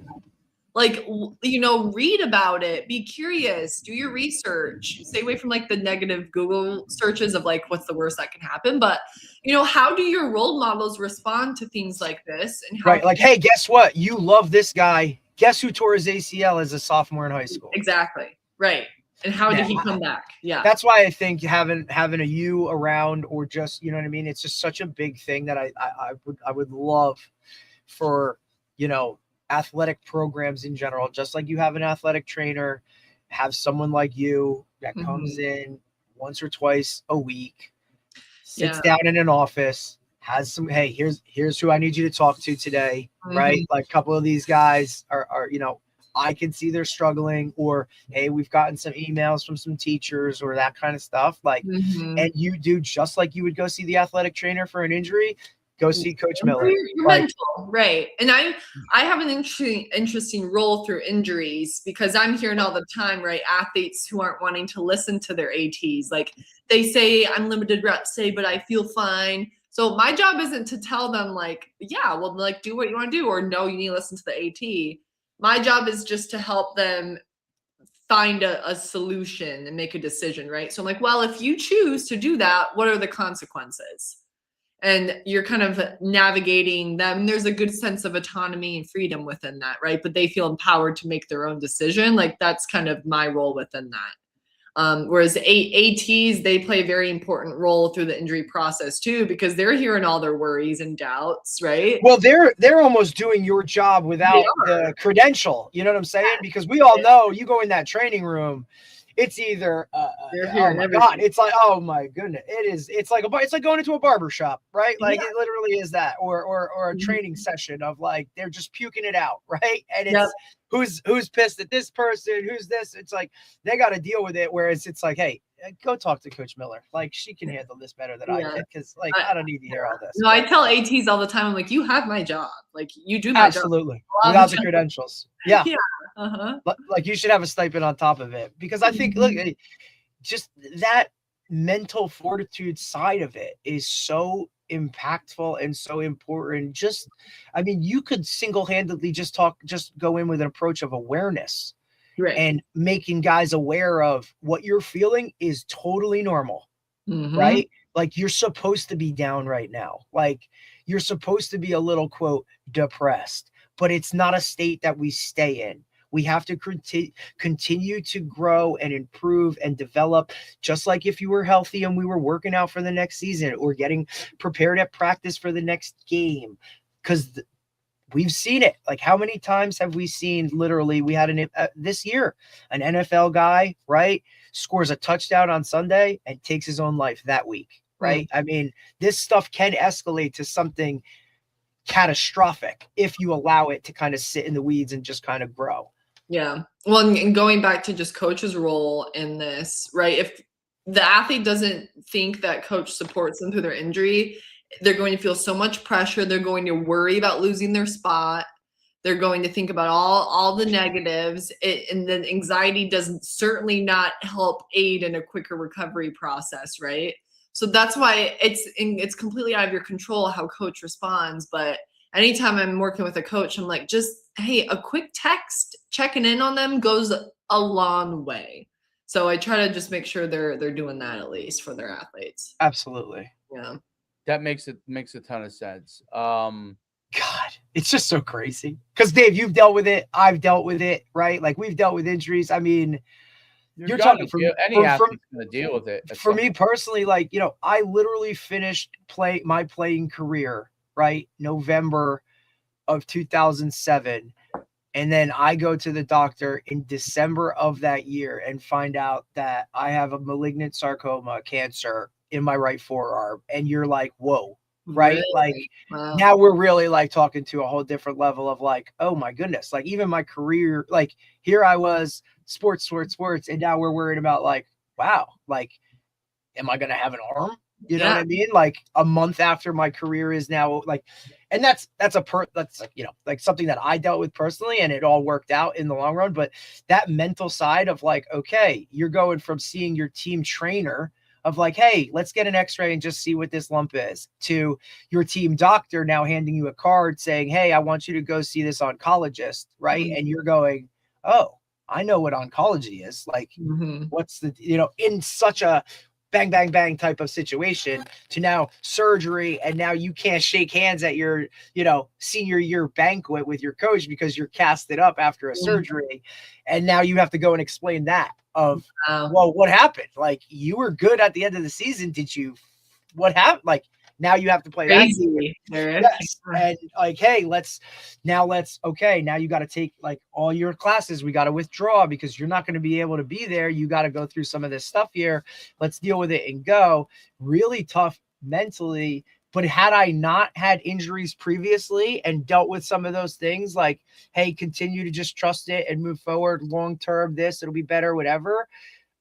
Like, you know, read about it, be curious, do your research, stay away from like the negative Google searches of like, what's the worst that can happen? But, you know, how do your role models respond to things like this? And how like, hey, guess what? You love this guy. Guess who tore his ACL as a sophomore in high school? Exactly. Right. And how did he come back? Yeah. That's why I think having a you around, or just, you know what I mean? It's just such a big thing that I would love for, you know, athletic programs in general, just like you have an athletic trainer, have someone like you that comes in once or twice a week, sits down in an office, has some, hey, here's who I need you to talk to today, right? Like a couple of these guys are, you know, I can see they're struggling, or, hey, we've gotten some emails from some teachers or that kind of stuff. Like, and you do just like you would go see the athletic trainer for an injury. Go see Coach Miller. Your mental, right? And I have an interesting role through injuries because I'm hearing all the time, right? Athletes who aren't wanting to listen to their ATs, like they say, I'm limited reps today, but I feel fine. So my job isn't to tell them like, yeah, well, like do what you want to do, or no, you need to listen to the AT. My job is just to help them find a solution and make a decision, right? So I'm like, well, if you choose to do that, what are the consequences? And you're kind of navigating them. There's a good sense of autonomy and freedom within that, right? But they feel empowered to make their own decision. Like that's kind of my role within that. Whereas ATs, they play a very important role through the injury process too, because they're hearing all their worries and doubts, right? Well, they're almost doing your job without the credential. You know what I'm saying? Because we all know you go in that training room, it's either oh my God, it's like, oh my goodness, it's like going into a barber shop, right? Like it literally is that, or a training session of like they're just puking it out, right? And it's who's pissed at this person, who's this. It's like they got to deal with it. Whereas it's like, hey, go talk to Coach Miller. Like she can handle this better than I can, because like I don't need to hear all this. No, I tell ATs all the time. I'm like, you have my job. Like you do my absolutely job. Without the credentials. Yeah. Uh-huh. Like you should have a stipend on top of it, because I think look, just that mental fortitude side of it is so impactful and so important. Just, I mean, you could single-handedly just go in with an approach of awareness, right, and making guys aware of what you're feeling is totally normal, right? Like you're supposed to be down right now. Like you're supposed to be a little, quote, depressed, but it's not a state that we stay in. We have to continue to grow and improve and develop, just like if you were healthy and we were working out for the next season or getting prepared at practice for the next game. Because we've seen it. Like how many times have we seen, literally, we had this year, an NFL guy, right, scores a touchdown on Sunday and takes his own life that week, right? I mean, this stuff can escalate to something catastrophic if you allow it to kind of sit in the weeds and just kind of grow. Yeah. Well, and going back to just coach's role in this, right? If the athlete doesn't think that coach supports them through their injury, they're going to feel so much pressure. They're going to worry about losing their spot. They're going to think about all the negatives. And then anxiety doesn't certainly not help aid in a quicker recovery process, right? So that's why it's completely out of your control how coach responds. But anytime I'm working with a coach, I'm like, just, hey, a quick text checking in on them goes a long way. So I try to just make sure they're doing that at least for their athletes. Absolutely. Yeah. That makes a ton of sense. God, it's just so crazy. Because Dave, you've dealt with it. I've dealt with it, right? Like we've dealt with injuries. I mean, you're talking from any athlete's going to deal with it. For me personally, like, you know, I literally finished my playing career, right, November of 2007. And then I go to the doctor in December of that year and find out that I have a malignant sarcoma cancer in my right forearm. And you're like, whoa, right? Really? Like now we're really like talking to a whole different level of like, oh my goodness, like even my career, like here I was sports. And now we're worried about like, wow, like, am I going to have an arm? You know what I mean? Like a month after my career is now like, and that's you know, like something that I dealt with personally, and it all worked out in the long run. But that mental side of like, okay, you're going from seeing your team trainer of like, hey, let's get an x-ray and just see what this lump is, to your team doctor now handing you a card saying, hey, I want you to go see this oncologist. Right. And you're going, oh, I know what oncology is. Like, what's the, you know, in such a bang, bang, bang type of situation, to now surgery. And now you can't shake hands at your, you know, senior year banquet with your coach because you're casted up after a surgery. And now you have to go and explain that of, well, what happened? Like you were good at the end of the season. What happened? Like now you have to play crazy. Yes. And like, hey, now you got to take like all your classes. We got to withdraw because you're not going to be able to be there. You got to go through some of this stuff here. Let's deal with it and go. Really tough mentally. But had I not had injuries previously and dealt with some of those things, like, hey, continue to just trust it and move forward long term, it'll be better, whatever.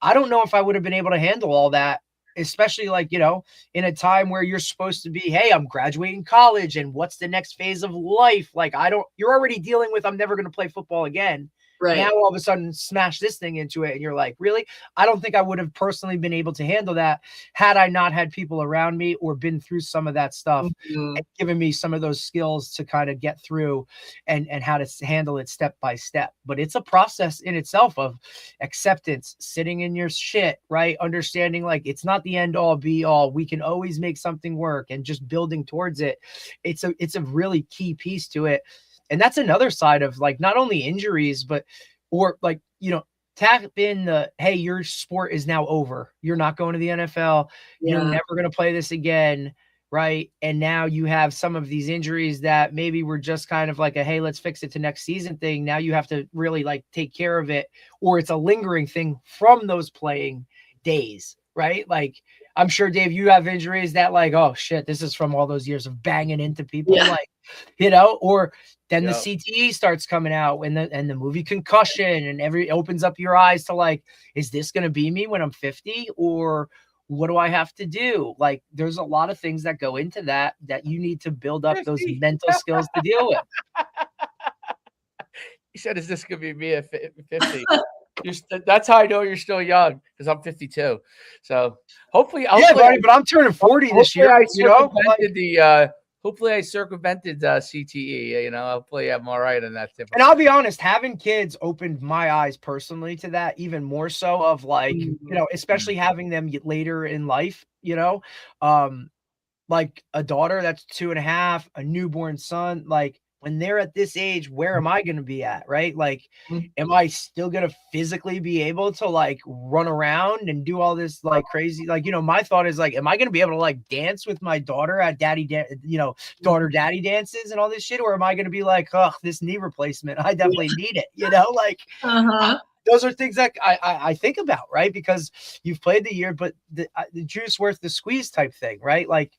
I don't know if I would have been able to handle all that, especially like, you know, in a time where you're supposed to be, hey, I'm graduating college and what's the next phase of life? Like, you're already dealing with, I'm never going to play football again. Right. Now all of a sudden smash this thing into it. And you're like, really? I don't think I would have personally been able to handle that had I not had people around me or been through some of that stuff and given me some of those skills to kind of get through and how to handle it step by step. But it's a process in itself of acceptance, sitting in your shit, right? Understanding like it's not the end all be all. We can always make something work and just building towards it. It's a really key piece to it. And that's another side of like, not only injuries, but, or like, you know, tap in the, hey, your sport is now over. You're not going to the NFL. You're never going to play this again. right? And now you have some of these injuries that maybe were just kind of like a, hey, let's fix it to next season thing. Now you have to really like take care of it, or it's a lingering thing from those playing days, right? Like, I'm sure, Dave, you have injuries that like, oh shit, this is from all those years of banging into people, like, or then the CTE starts coming out and the movie Concussion, and opens up your eyes to like, is this going to be me when I'm 50, or what do I have to do? Like, there's a lot of things that go into that you need to build up those mental skills to deal with. He said, is this going to be me at 50? That's how I know you're still young, because I'm 52. So hopefully, buddy, but I'm turning 40 this year. Hopefully I circumvented CTE. You know, hopefully I'm all right in that. And I'll be honest, having kids opened my eyes personally to that, even more so of like, especially having them later in life, like a daughter that's 2.5, a newborn son, like when they're at this age, where am I going to be at? Right? Like, am I still going to physically be able to like run around and do all this like crazy? Like, my thought is like, am I going to be able to like dance with my daughter at daughter daddy dances and all this shit? Or am I going to be like, oh, this knee replacement, I definitely need it, like, those are things that I think about, right? Because you've played the year, but the juice worth the squeeze type thing, right? Like,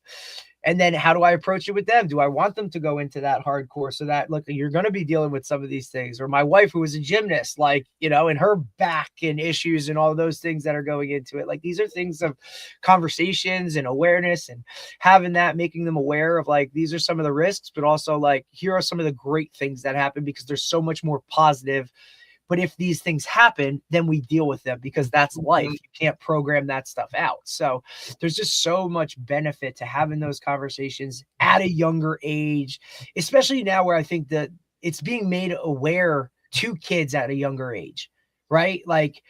and then how do I approach it with them? Do I want them to go into that hardcore so that, look, you're going to be dealing with some of these things? Or my wife, who was a gymnast, like, and her back and issues and all those things that are going into it. Like, these are things of conversations and awareness, and having that, making them aware of like, these are some of the risks, but also like, here are some of the great things that happen, because there's so much more positive. But if these things happen, then we deal with them, because that's life. You can't program that stuff out. So there's just so much benefit to having those conversations at a younger age, especially now where I think that it's being made aware to kids at a younger age, right? Like,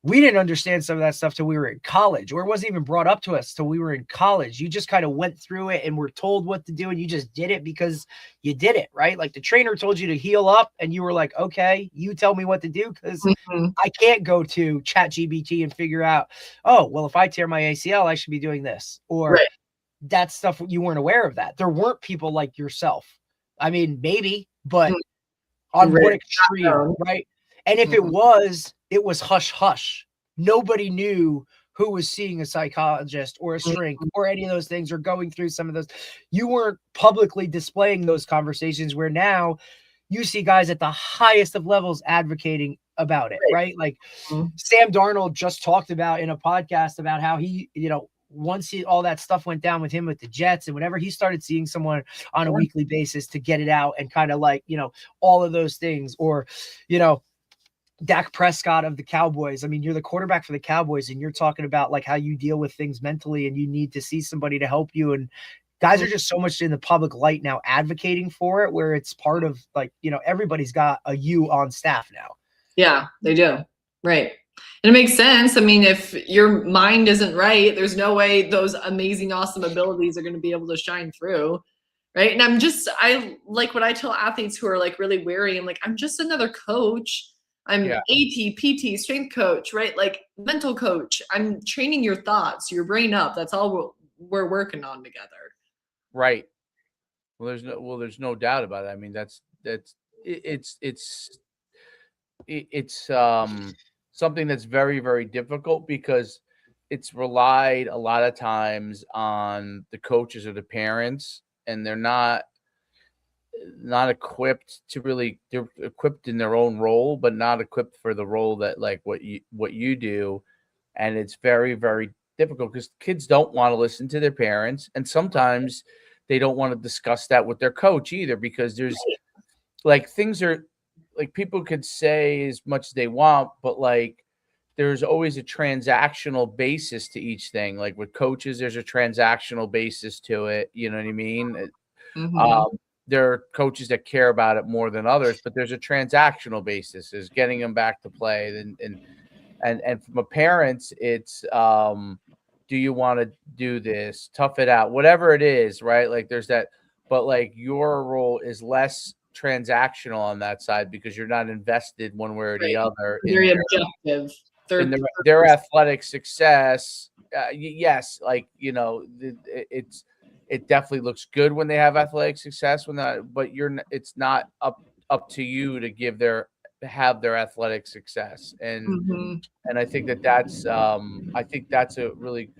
we didn't understand some of that stuff till we were in college, or it wasn't even brought up to us till we were in college. You just kind of went through it and were told what to do, and you just did it because you did it, right? Like, the trainer told you to heal up, and you were like, okay, you tell me what to do, because I can't go to ChatGPT and figure out, oh, well, if I tear my ACL, I should be doing this. Or that stuff, you weren't aware of that. There weren't people like yourself. I mean, maybe, but on what extreme, right? And if it was hush hush. Nobody knew who was seeing a psychologist or a shrink or any of those things, or going through some of those. You weren't publicly displaying those conversations, where now you see guys at the highest of levels advocating about it, right? Like Sam Darnold just talked about in a podcast about how he, once all that stuff went down with him with the Jets and whenever he started seeing someone on a weekly basis to get it out, and kind of like, all of those things. Or, Dak Prescott of the Cowboys. I mean, you're the quarterback for the Cowboys, and you're talking about like how you deal with things mentally, and you need to see somebody to help you. And guys are just so much in the public light now advocating for it, where it's part of like, everybody's got a you on staff now. Yeah, they do. Right. And it makes sense. I mean, if your mind isn't right, there's no way those amazing, awesome abilities are going to be able to shine through. Right. And I like what I tell athletes who are like really weary. I'm like, I'm just another coach. I'm AT, PT, strength coach, right? Like mental coach. I'm training your thoughts, your brain up. That's all we're working on together. Right. Well, there's no doubt about it. I mean, it's something that's very, very difficult, because it's relied a lot of times on the coaches or the parents, and they're not equipped to really. They're equipped in their own role, but not equipped for the role that like what you do. And it's very, very difficult, because kids don't want to listen to their parents, and sometimes they don't want to discuss that with their coach either, because there's like things are like, people could say as much as they want, but like there's always a transactional basis to each thing. Like with coaches, there's a transactional basis to it. You know what I mean? There are coaches that care about it more than others, but there's a transactional basis, is getting them back to play. And from a parent, it's do you want to do this? Tough it out, whatever it is, right? Like there's that, but like your role is less transactional on that side, because you're not invested one way or the other. Very objective. In their athletic success. Yes, like it's it definitely looks good when they have athletic success but it's not up to you to have their athletic success. And I think that's a really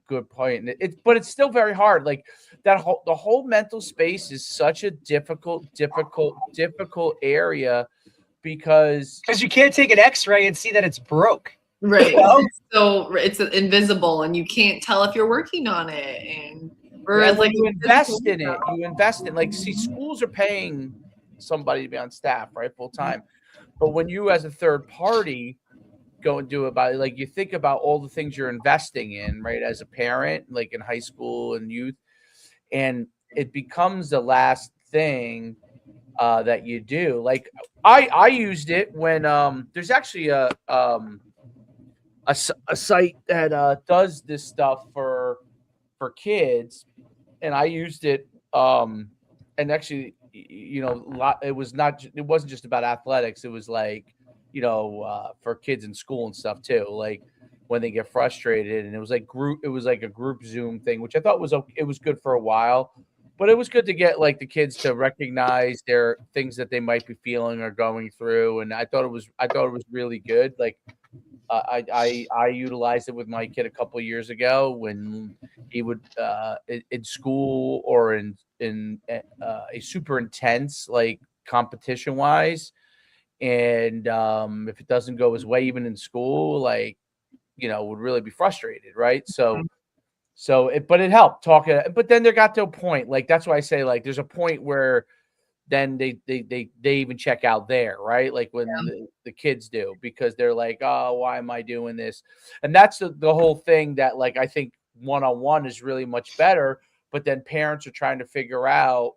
good point. And but it's still very hard. Like the whole mental space is such a difficult area because you can't take an X-ray and see that it's broke. Right. So it's invisible and you can't tell if you're working on it. And whereas like you invest in it, like, see, schools are paying somebody to be on staff, right, full time. But when you as a third party go and do about it, like you think about all the things you're investing in, right, as a parent, like in high school and youth, and it becomes the last thing that you do. Like I used it when there's actually a site that does this stuff for kids, and I used it and actually, it wasn't just about athletics. It was like, for kids in school and stuff too, like when they get frustrated. And it was like a group Zoom thing, which I thought it was good for a while, but it was good to get like the kids to recognize their things that they might be feeling or going through. And I thought it was really good. Like I utilized it with my kid a couple of years ago when he would in school or in a super intense, like, competition wise, and if it doesn't go his way even in school, like, would really be frustrated, right? But it helped talking. But then there got to a point, like, that's why I say, like, there's a point where then they even check out there, right? Like when the kids do, because they're like, oh, why am I doing this? And that's the whole thing that, like, I think one-on-one is really much better. But then parents are trying to figure out,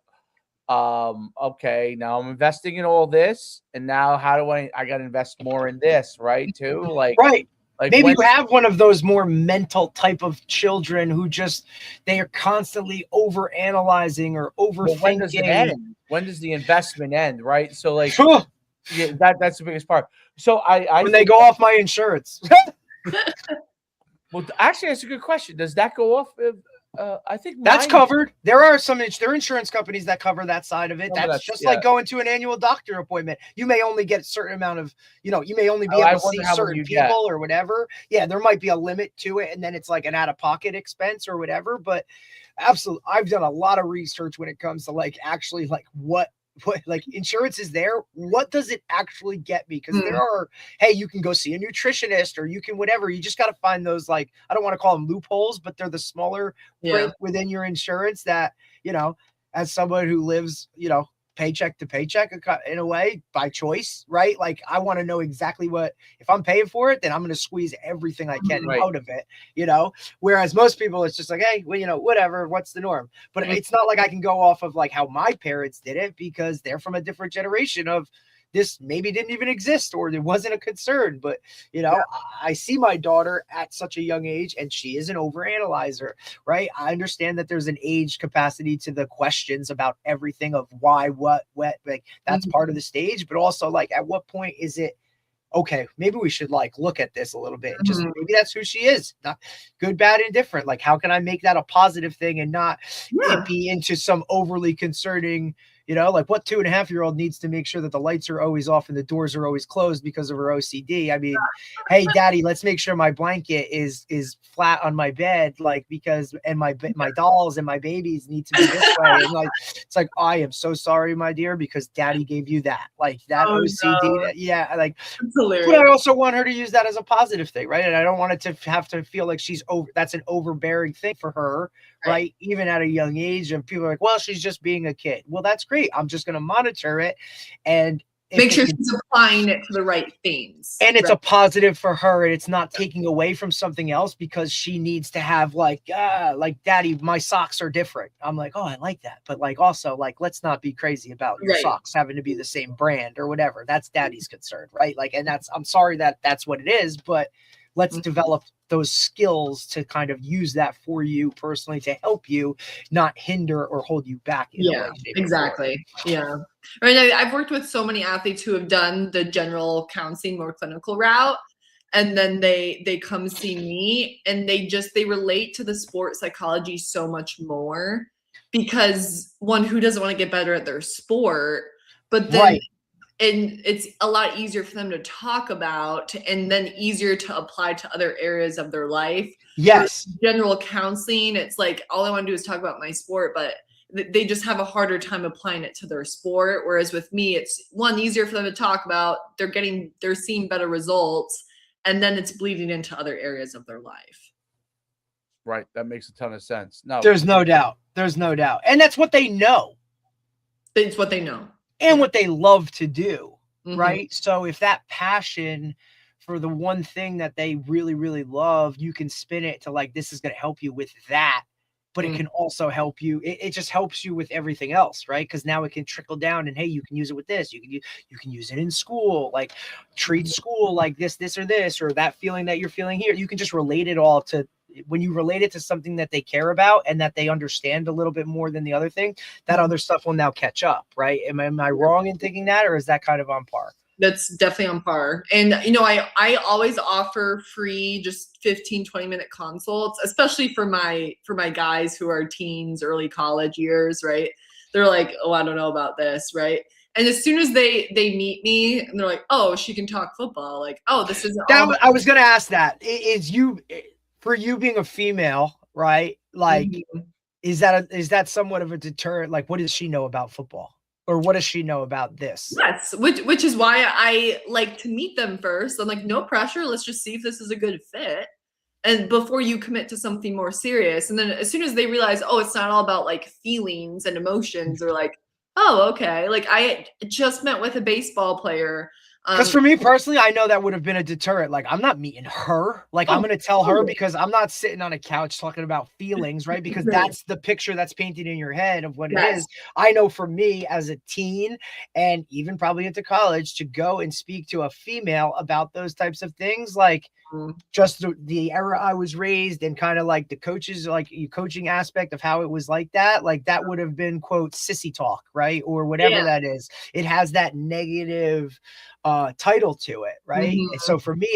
okay, now I'm investing in all this, and now how do I got to invest more in this, right? Too, like, right. Like maybe you have one of those more mental type of children who they are constantly over analyzing or overthinking. When does it end? When does the investment end? Right. So, like, yeah, that's the biggest part. So when they go off my insurance. Well, actually, that's a good question. Does that go off? I think that's covered. There are there are insurance companies that cover that side of it. That's just like going to an annual doctor appointment. You may only get a certain amount of, you may only be able to see certain people or whatever. Yeah, there might be a limit to it, and then it's like an out-of-pocket expense or whatever. But absolutely, I've done a lot of research when it comes to like actually like what like insurance is there. What does it actually get me? Because there are, hey, you can go see a nutritionist or you can whatever. You just got to find those, like, I don't want to call them loopholes, but they're the smaller print within your insurance that, as someone who lives, paycheck to paycheck in a way by choice, right? Like, I want to know exactly if I'm paying for it, then I'm going to squeeze everything I can out of it, whereas most people, it's just like, hey, well, whatever, what's the norm? But it's not like I can go off of like how my parents did it, because they're from a different generation of this maybe didn't even exist or there wasn't a concern. But, I see my daughter at such a young age and she is an overanalyzer, right? I understand that there's an age capacity to the questions about everything of why, what, like that's part of the stage. But also, like, at what point is it, okay, maybe we should like look at this a little bit. Just maybe that's who she is. Not good, bad, and different. Like, how can I make that a positive thing and not it be into some overly concerning, like what 2.5-year-old needs to make sure that the lights are always off and the doors are always closed because of her OCD. I mean, hey, daddy, let's make sure my blanket is flat on my bed, like, because, and my dolls and my babies need to be this way. And like, it's like, I am so sorry, my dear, because daddy gave you that, like that OCD. No. Like, but I also want her to use that as a positive thing, right? And I don't want it to have to feel like that's an overbearing thing for her, right? Even at a young age. And people are like, well, she's just being a kid. Well, that's great. I'm just going to monitor it and make sure she's applying it to the right things. And it's a positive for her, and it's not taking away from something else because she needs to have like daddy, my socks are different. I'm like, oh, I like that. But like, also, like, let's not be crazy about your socks having to be the same brand or whatever. That's daddy's concern, right? Like, and I'm sorry that that's what it is, but let's develop those skills to kind of use that for you personally to help you, not hinder or hold you back. Exactly. Yeah. Right. I've worked with so many athletes who have done the general counseling, more clinical route. and then they come see me, and they relate to the sport psychology so much more, because one, who doesn't want to get better at their sport, but then and it's a lot easier for them to talk about, and then easier to apply to other areas of their life. Yes. General counseling, it's like, all I want to do is talk about my sport, but they just have a harder time applying it to their sport. Whereas with me, it's one, easier for them to talk about, they're seeing better results, and then it's bleeding into other areas of their life. Right. That makes a ton of sense. No, there's no doubt. There's no doubt. And that's what they know. It's what they know. And what they love to do. Right. So if that passion for the one thing that they really, really love, you can spin it to like, this is going to help you with that. But it can also help you. It just helps you with everything else, right? Because now it can trickle down, and hey, you can use it with this. You can use it in school, like treat school like this, or this, or that feeling that you're feeling here. You can just relate it all to, when you relate it to something that they care about and that they understand a little bit more than the other thing, that other stuff will now catch up, right? Am I wrong in thinking that, or is that kind of on par? That's definitely on par. And, I always offer free, just 15, 20-minute consults, especially for my guys who are teens, early college years, right? They're like, oh, I don't know about this, right? And as soon as they meet me, and they're like, oh, she can talk football. Like, oh, this is all. I was going to ask that. For you being a female, right? Like, is that somewhat of a deterrent? Like, what does she know about football? Or what does she know about this? Yes, which is why I like to meet them first. I'm like, no pressure. Let's just see if this is a good fit, and before you commit to something more serious. And then as soon as they realize, oh, it's not all about like feelings and emotions, they're like, oh, okay. Like, I just met with a baseball player. Because for me personally, I know that would have been a deterrent. Like, I'm not meeting her. Like, I'm going to tell her, because I'm not sitting on a couch talking about feelings, right? Because that's the picture that's painted in your head of what it is. I know for me as a teen, and even probably into college, to go and speak to a female about those types of things, like just the era I was raised, and kind of like the coaches, like coaching aspect of how it was like that would have been, quote, sissy talk, right? Or whatever that is. It has that negative title to it, right? And so for me,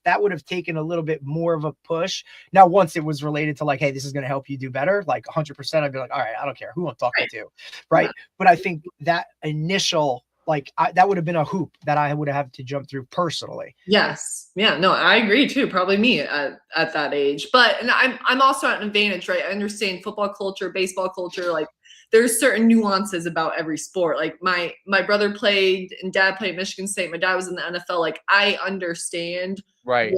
that would have taken a little bit more of a push. Now, once it was related to like, hey, this is going to help you do better, like 100%, I'd be like, all right, I don't care who I'm talking to, right? But I think that initial, like, that would have been a hoop that I would have had to jump through personally. Yes. Yeah, no, I agree too. Probably me at that age. But and I'm also at an advantage, right? I understand football culture, baseball culture, like there's certain nuances about every sport. Like my brother played and dad played at Michigan State. My dad was in the NFL. Like, I understand what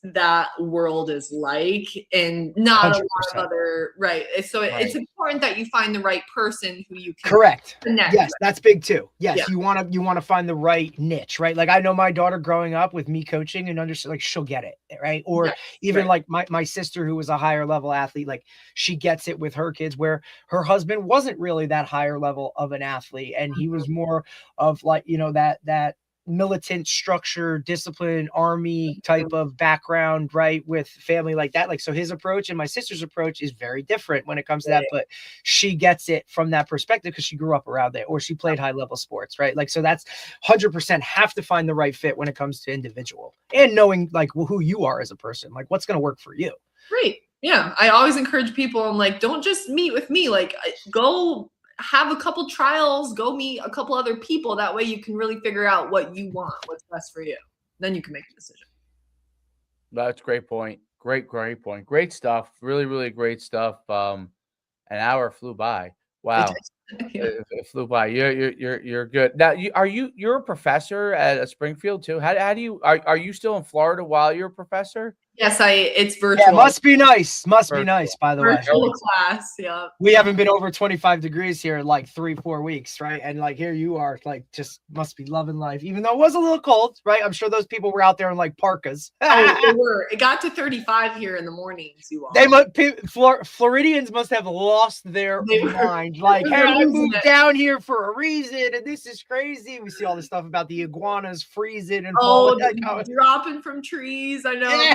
that world is like, and not 100%. A lot of other, right. So it's important that you find the right person who you can connect yes, with. That's big too. Yes, you want to find the right niche, right? Like, I know my daughter growing up with me coaching and understand, like, she'll get it, right? Or even like my sister, who was a higher level athlete, like, she gets it with her kids, where her husband wasn't really that higher level of an athlete, and he was more of like, that militant structure, discipline, army type of background, right? With family like that. Like, so his approach and my sister's approach is very different when it comes to that, but she gets it from that perspective because she grew up around it, or she played high level sports, right? Like, so that's 100% have to find the right fit when it comes to individual, and knowing like who you are as a person, like what's going to work for you. Right. Yeah. I always encourage people. I'm like, don't just meet with me. Like, go have a couple trials, go meet a couple other people. That way you can really figure out what you want, what's best for you. Then you can make a decision. That's a great point. Great point. Great stuff. Really, really great stuff. An hour flew by. Wow. It flew by. You're good. Now, you're a professor at Springfield too. How do you are you still in Florida while you're a professor? Yes, it's virtual. Yeah, must be nice, by the way. Virtual class, yeah. We haven't been over 25 degrees here in like 3-4 weeks, right? And like, here you are, like, just must be loving life, even though it was a little cold, right? I'm sure those people were out there in like parkas. They were. It got to 35 here in the mornings. Floridians must have lost their mind. Like, hey, we moved down here for a reason, and this is crazy. We see all this stuff about the iguanas freezing and falling, dropping from trees. I know.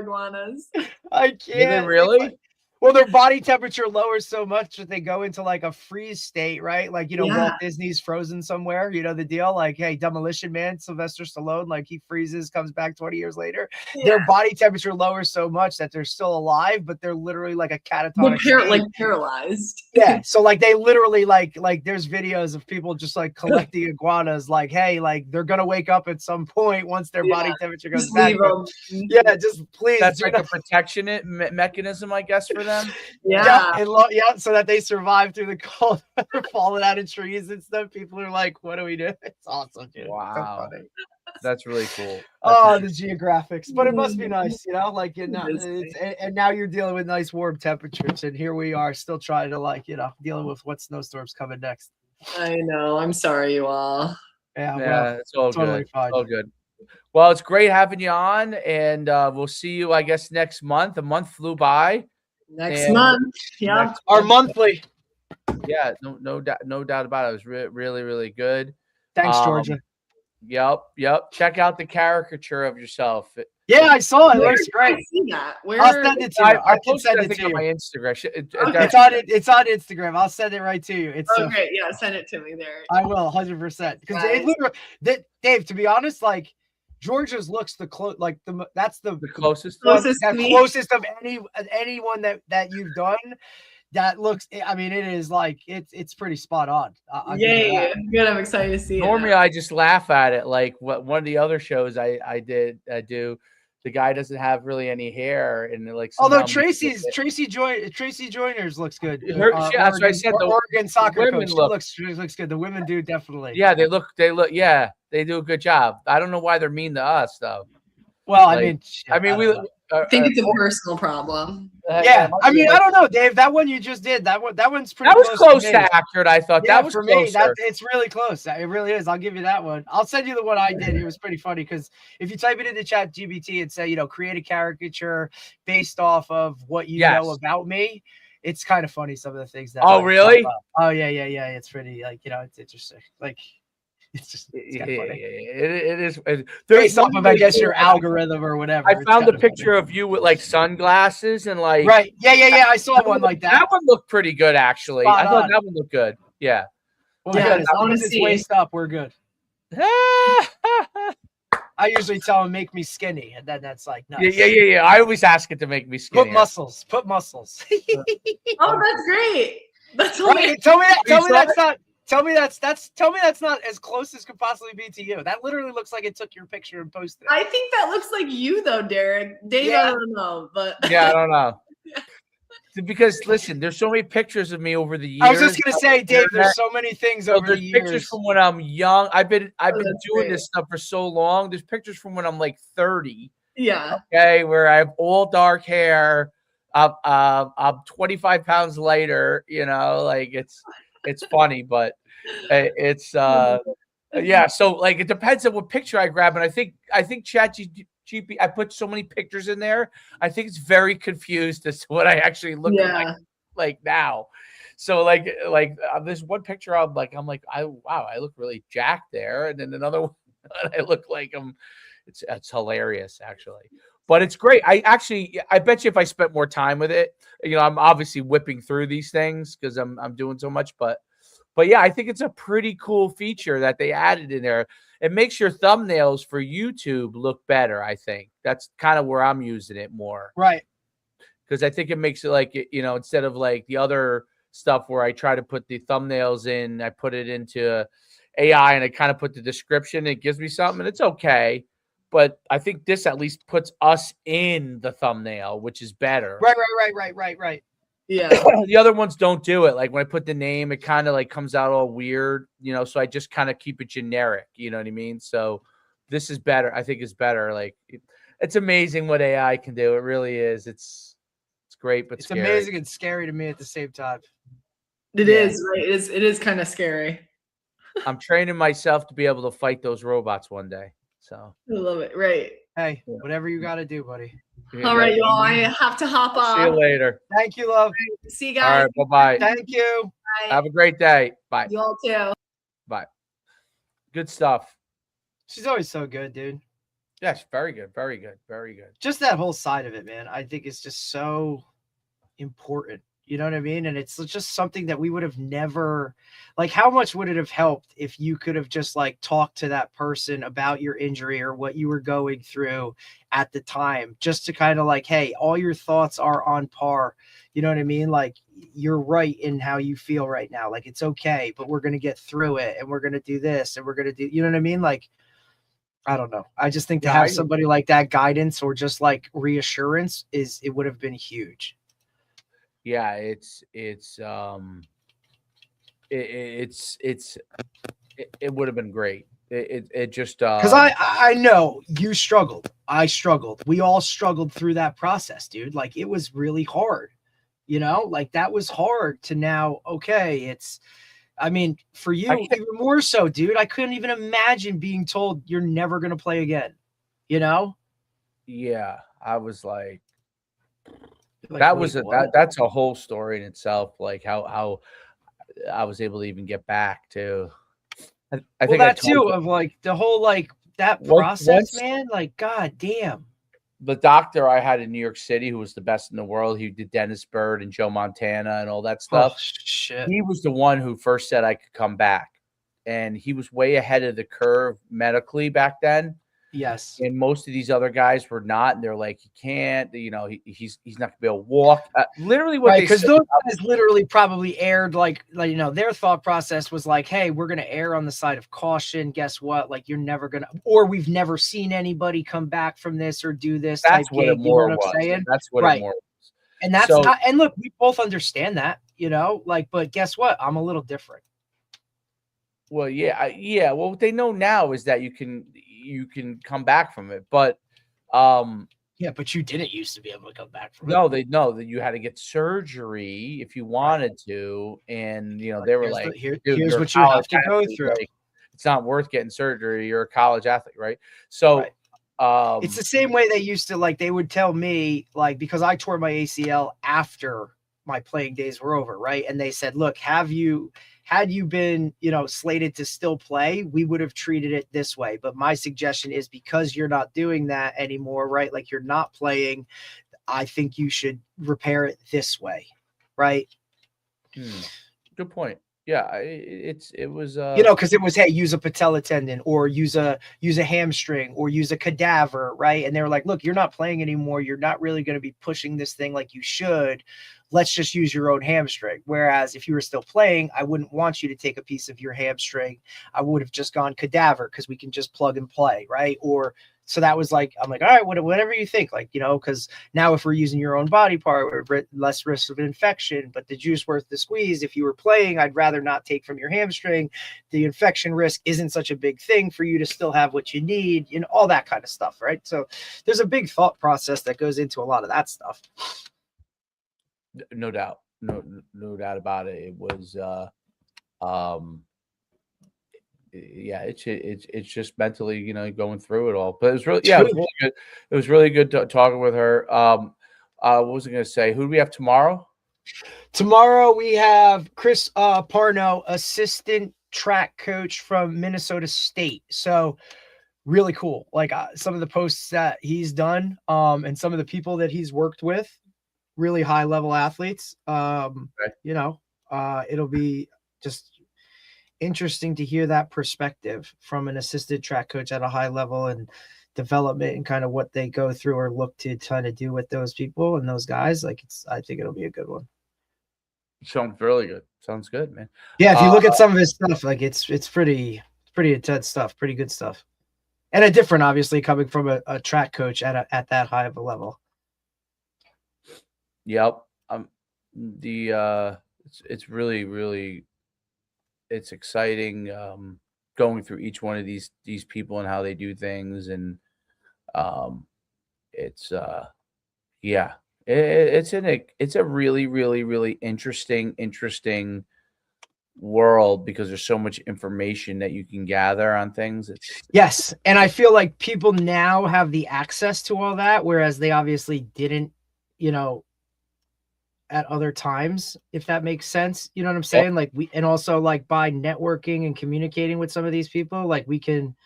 Iguanas. I can't. Really? Well, their body temperature lowers so much that they go into like a freeze state, right? Like, Yeah. Walt Disney's Frozen somewhere, the deal? Like, hey, Demolition Man, Sylvester Stallone, like he freezes, comes back 20 years later. Yeah. Their body temperature lowers so much that they're still alive, but they're literally like a catatonic state. Like paralyzed. Yeah. So like they literally like there's videos of people just like collecting iguanas, like, hey, like they're gonna wake up at some point once their body temperature goes back. Yeah, just please. That's like a protection mechanism, I guess, for them. Yeah. So that they survive through the cold weather, falling out of trees and stuff. People are like, what do we do? It's awesome, dude. Wow. So funny. That's really cool. The geographics, but it must be nice, like and now you're dealing with nice warm temperatures, and here we are still trying to dealing with what snowstorms coming next. I know. I'm sorry, you all. Yeah, it's all totally good. fine. All good. Well, it's great having you on, and we'll see you, I guess, next month. A month flew by. Next month, yeah. Our monthly. Yeah, no doubt about it. It was really, really good. Thanks, Georgia. Yep. Check out the caricature of yourself. Yeah, I saw it. It looks great. I see that. I'll send it to you. I can send it to you on my Instagram. It's on Instagram. I'll send it right to you. It's great. Yeah, send it to me there. I will, 100%. Because Dave, to be honest, like Georgia's looks the that's the closest closest of anyone that you've done. That looks, I mean, it is like it's pretty spot on. Yay! Good. I'm excited to see it. Normally, I just laugh at it. Like one of the other shows I do, the guy doesn't have really any hair, and like. Although Tracy Joyner's looks good. That's what I said. The Oregon soccer coach looks good. The women do definitely. Yeah, they look. Yeah, they do a good job. I don't know why they're mean to us though. Well, like, I mean, we. I think it's a personal problem. Yeah, I mean, I don't know, Dave. That one you just did. One's pretty. That was close to accurate. I thought that was for closer. me. It's really close. It really is. I'll give you that one. I'll send you the one I did. It was pretty funny because if you type it into ChatGPT and say, create a caricature based off of what you know about me, it's kind of funny. Some of the things that. Oh, really? Oh, yeah. It's pretty it's interesting. Like. It's kind of funny. It is. Based off of, I guess, your algorithm or whatever. I found a picture of you with like sunglasses and like. Right. Yeah. I saw one like that. That one looked pretty good, actually. I thought that one looked good. Yeah. Well, as long as it's waist up, we're good. I usually tell them make me skinny, and then that's like nuts. Yeah. I always ask it to make me skinny. Put muscles. Oh, that's great. That's right. Tell me that's not. Tell me that's not as close as could possibly be to you. That literally looks like it took your picture and posted it. I think that looks like you though, Derek. Dave, I don't know, but yeah, I don't know. Because listen, there's so many pictures of me over the years. I was just gonna say, Dave, there's so many things over the years. Pictures from when I'm young. I've been doing this stuff for so long. There's pictures from when I'm like 30. Yeah. Okay, where I have all dark hair. I'm 25 pounds lighter. Like it's funny, but it's yeah. So like it depends on what picture I grab, and I think ChatGPT. I put so many pictures in there. I think it's very confused as to what I actually look like now. So like this one picture I look really jacked there, and then another one I look like it's hilarious actually. But it's great. I bet you if I spent more time with it, I'm obviously whipping through these things because I'm doing so much. But yeah, I think it's a pretty cool feature that they added in there. It makes your thumbnails for YouTube look better. I think that's kind of where I'm using it more. Right. Because I think it makes it like, instead of like the other stuff where I try to put the thumbnails in, I put it into AI and I kind of put the description. It gives me something and it's okay. But I think this at least puts us in the thumbnail, which is better. Right. Yeah. The other ones don't do it. Like when I put the name, it kind of like comes out all weird, so I just kind of keep it generic. You know what I mean? So this is better. I think it's better. Like it's amazing what AI can do. It really is. It's great, but it's scary. Amazing and scary to me at the same time. It is, right? It is kind of scary. I'm training myself to be able to fight those robots one day. So I love it. Right. Hey, whatever you got to do, buddy. All right, y'all. I have to hop off. See you later. Thank you, love. See you guys. All right. Bye-bye. Thank you. Bye. Have a great day. Bye. You all too. Bye. Good stuff. She's always so good, dude. Yes, very good. Very good. Very good. Just that whole side of it, man. I think it's just so important. You know what I mean? And it's just something that we would have never, like, how much would it have helped if you could have just like talked to that person about your injury or what you were going through at the time, just to kind of like, hey, all your thoughts are on par. You know what I mean? Like, you're right in how you feel right now. Like, it's okay, but we're going to get through it and we're going to do this and we're going to do, you know what I mean? Like, I don't know. I just think to have somebody like that guidance or just like reassurance it would have been huge. Yeah, it would have been great. It just because I know you struggled. I struggled. We all struggled through that process, dude. Like, it was really hard. You know, like that was hard to now. Okay, I mean, for you even more so, dude. I couldn't even imagine being told you're never gonna play again. You know? Yeah, I was like that was that's a whole story in itself. Like how I was able to even get back to. I think that too of like the whole like that process, man. Like, god damn. The doctor I had in New York City, who was the best in the world, he did Dennis Bird and Joe Montana and all that stuff. Oh, shit. He was the one who first said I could come back, and he was way ahead of the curve medically back then. Yes. And most of these other guys were not, and they're like, he can't, you know, he's not gonna be able to walk. Literally what because those guys literally probably aired like, you know, their thought process was like, hey, we're gonna err on the side of caution. Guess what? Like, you're never gonna, or we've never seen anybody come back from this or do this. That's type what gig, it more you know what was. I'm saying? That's what it more was. And that's not, and look, we both understand that, you know, like, but guess what? I'm a little different. Well, yeah. Well, what they know now is that you can come back from it, but yeah, but you didn't used to be able to come back from it. No, they know that you had to get surgery if you wanted to, and you know they were like, "Here's what you have to go through. Like, it's not worth getting surgery. You're a college athlete, right?" So, it's the same way they used to, like, they would tell me, like, because I tore my ACL after my playing days were over, right? And they said, look, had you been, you know, slated to still play, we would have treated it this way. But my suggestion is, because you're not doing that anymore, right? Like, you're not playing, I think you should repair it this way, right? Good point. Yeah, it was you know, because it was, hey, use a patella tendon or use a hamstring or use a cadaver, right? And they were like, look, you're not playing anymore. You're not really going to be pushing this thing like you should. Let's just use your own hamstring. Whereas if you were still playing, I wouldn't want you to take a piece of your hamstring. I would have just gone cadaver because we can just plug and play, right? Or so that was like, I'm like, all right, whatever you think, like, you know, because now if we're using your own body part, we're less risk of infection, but the juice worth the squeeze. If you were playing, I'd rather not take from your hamstring. The infection risk isn't such a big thing for you to still have what you need, you know, all that kind of stuff, right? So there's a big thought process that goes into a lot of that stuff. No doubt. No doubt about it. It was yeah, it's just mentally, you know, going through it all. But it was really, it was really good. It was really good talking with her. What was I going to say? Who do we have tomorrow? Tomorrow we have Chris Parno, assistant track coach from Minnesota State. So really cool. Like some of the posts that he's done, and some of the people that he's worked with, really high level athletes. You know, it'll be just interesting to hear that perspective from an assistant track coach at a high level and development and kind of what they go through or look to kind of do with those people and those guys. Like, I think it'll be a good one. Sounds really good. Sounds good, man. Yeah, if you look at some of his stuff, like it's pretty intense stuff, pretty good stuff, and a different, obviously, coming from a track coach at that high of a level. Yep. It's really, really, it's exciting going through each one of these people and how they do things, and it's yeah, it's a really, really, really interesting world because there's so much information that you can gather on things. Yes, and I feel like people now have the access to all that, whereas they obviously didn't, you know, at other times, if that makes sense. You know what I'm saying? Like and also like by networking and communicating with some of these people, like we can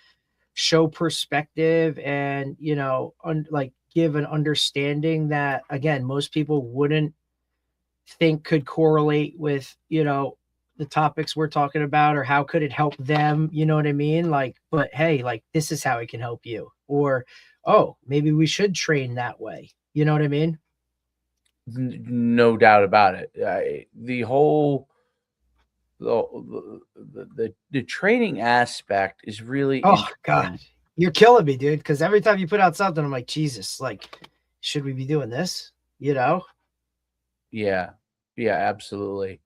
show perspective and, you know, like give an understanding that, again, most people wouldn't think could correlate with, you know, the topics we're talking about, or how could it help them? You know what I mean? Like, but hey, like, this is how it can help you. Or, oh, maybe we should train that way. You know what I mean? No doubt about it. The whole the training aspect is really Oh God, you're killing me, dude. Because every time you put out something, I'm like, Jesus, like, should we be doing this? You know? Yeah, absolutely.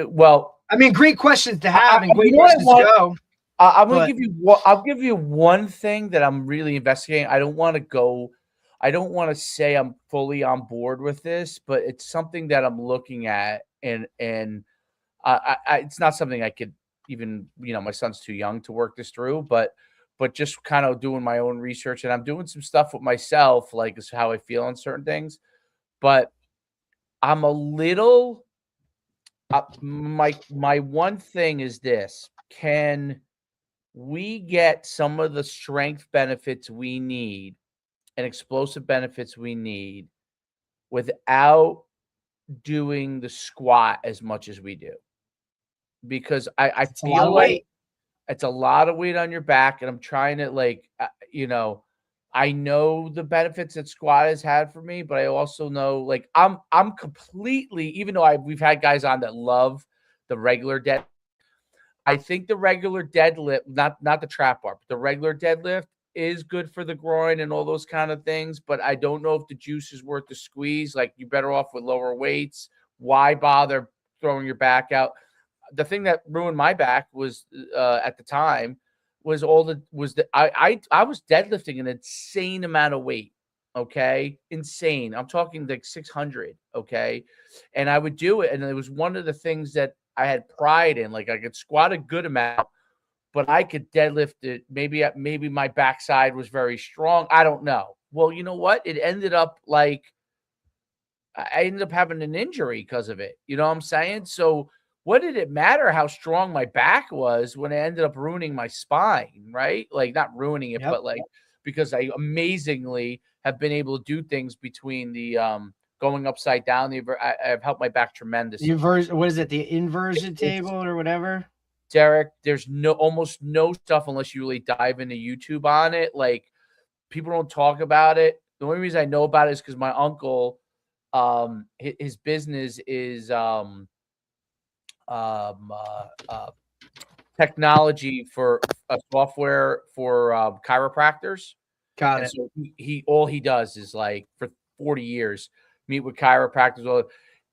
Well, I mean, great questions to have and great you know questions to go. I'm going to give you I'll give you one thing that I'm really investigating. I don't want to say I'm fully on board with this, but it's something that I'm looking at, and it's not something I could even, you know, my son's too young to work this through, but just kind of doing my own research, and I'm doing some stuff with myself, like is how I feel on certain things. But I'm a little my one thing is this: can we get some of the strength benefits we need and explosive benefits we need without doing the squat as much as we do? Because I feel like it's a lot of weight on your back, and I'm trying to, like, you know, I know the benefits that squat has had for me, but I also know, like, I'm completely, even though we've had guys on that love the regular dead. I think the regular deadlift, not the trap bar, but the regular deadlift is good for the groin and all those kind of things. But I don't know if the juice is worth the squeeze. Like, you're better off with lower weights. Why bother throwing your back out? The thing that ruined my back was at the time was I was deadlifting an insane amount of weight. Okay, insane. I'm talking like 600. Okay, and I would do it, and it was one of the things that I had pride in. Like, I could squat a good amount, but I could deadlift it. Maybe my backside was very strong. I don't know. Well, you know what? It ended up like I ended up having an injury because of it. You know what I'm saying? So what did it matter how strong my back was when it ended up ruining my spine, right? Like, not ruining it, but like, because I amazingly have been able to do things between the going upside down. I've helped my back tremendously. What is it? The inversion table or whatever? Derek, there's almost no stuff unless you really dive into YouTube on it. Like, people don't talk about it. The only reason I know about it is because my uncle, his business is technology for software for chiropractors. Got it. So all he does is, like, for 40 years meet with chiropractors,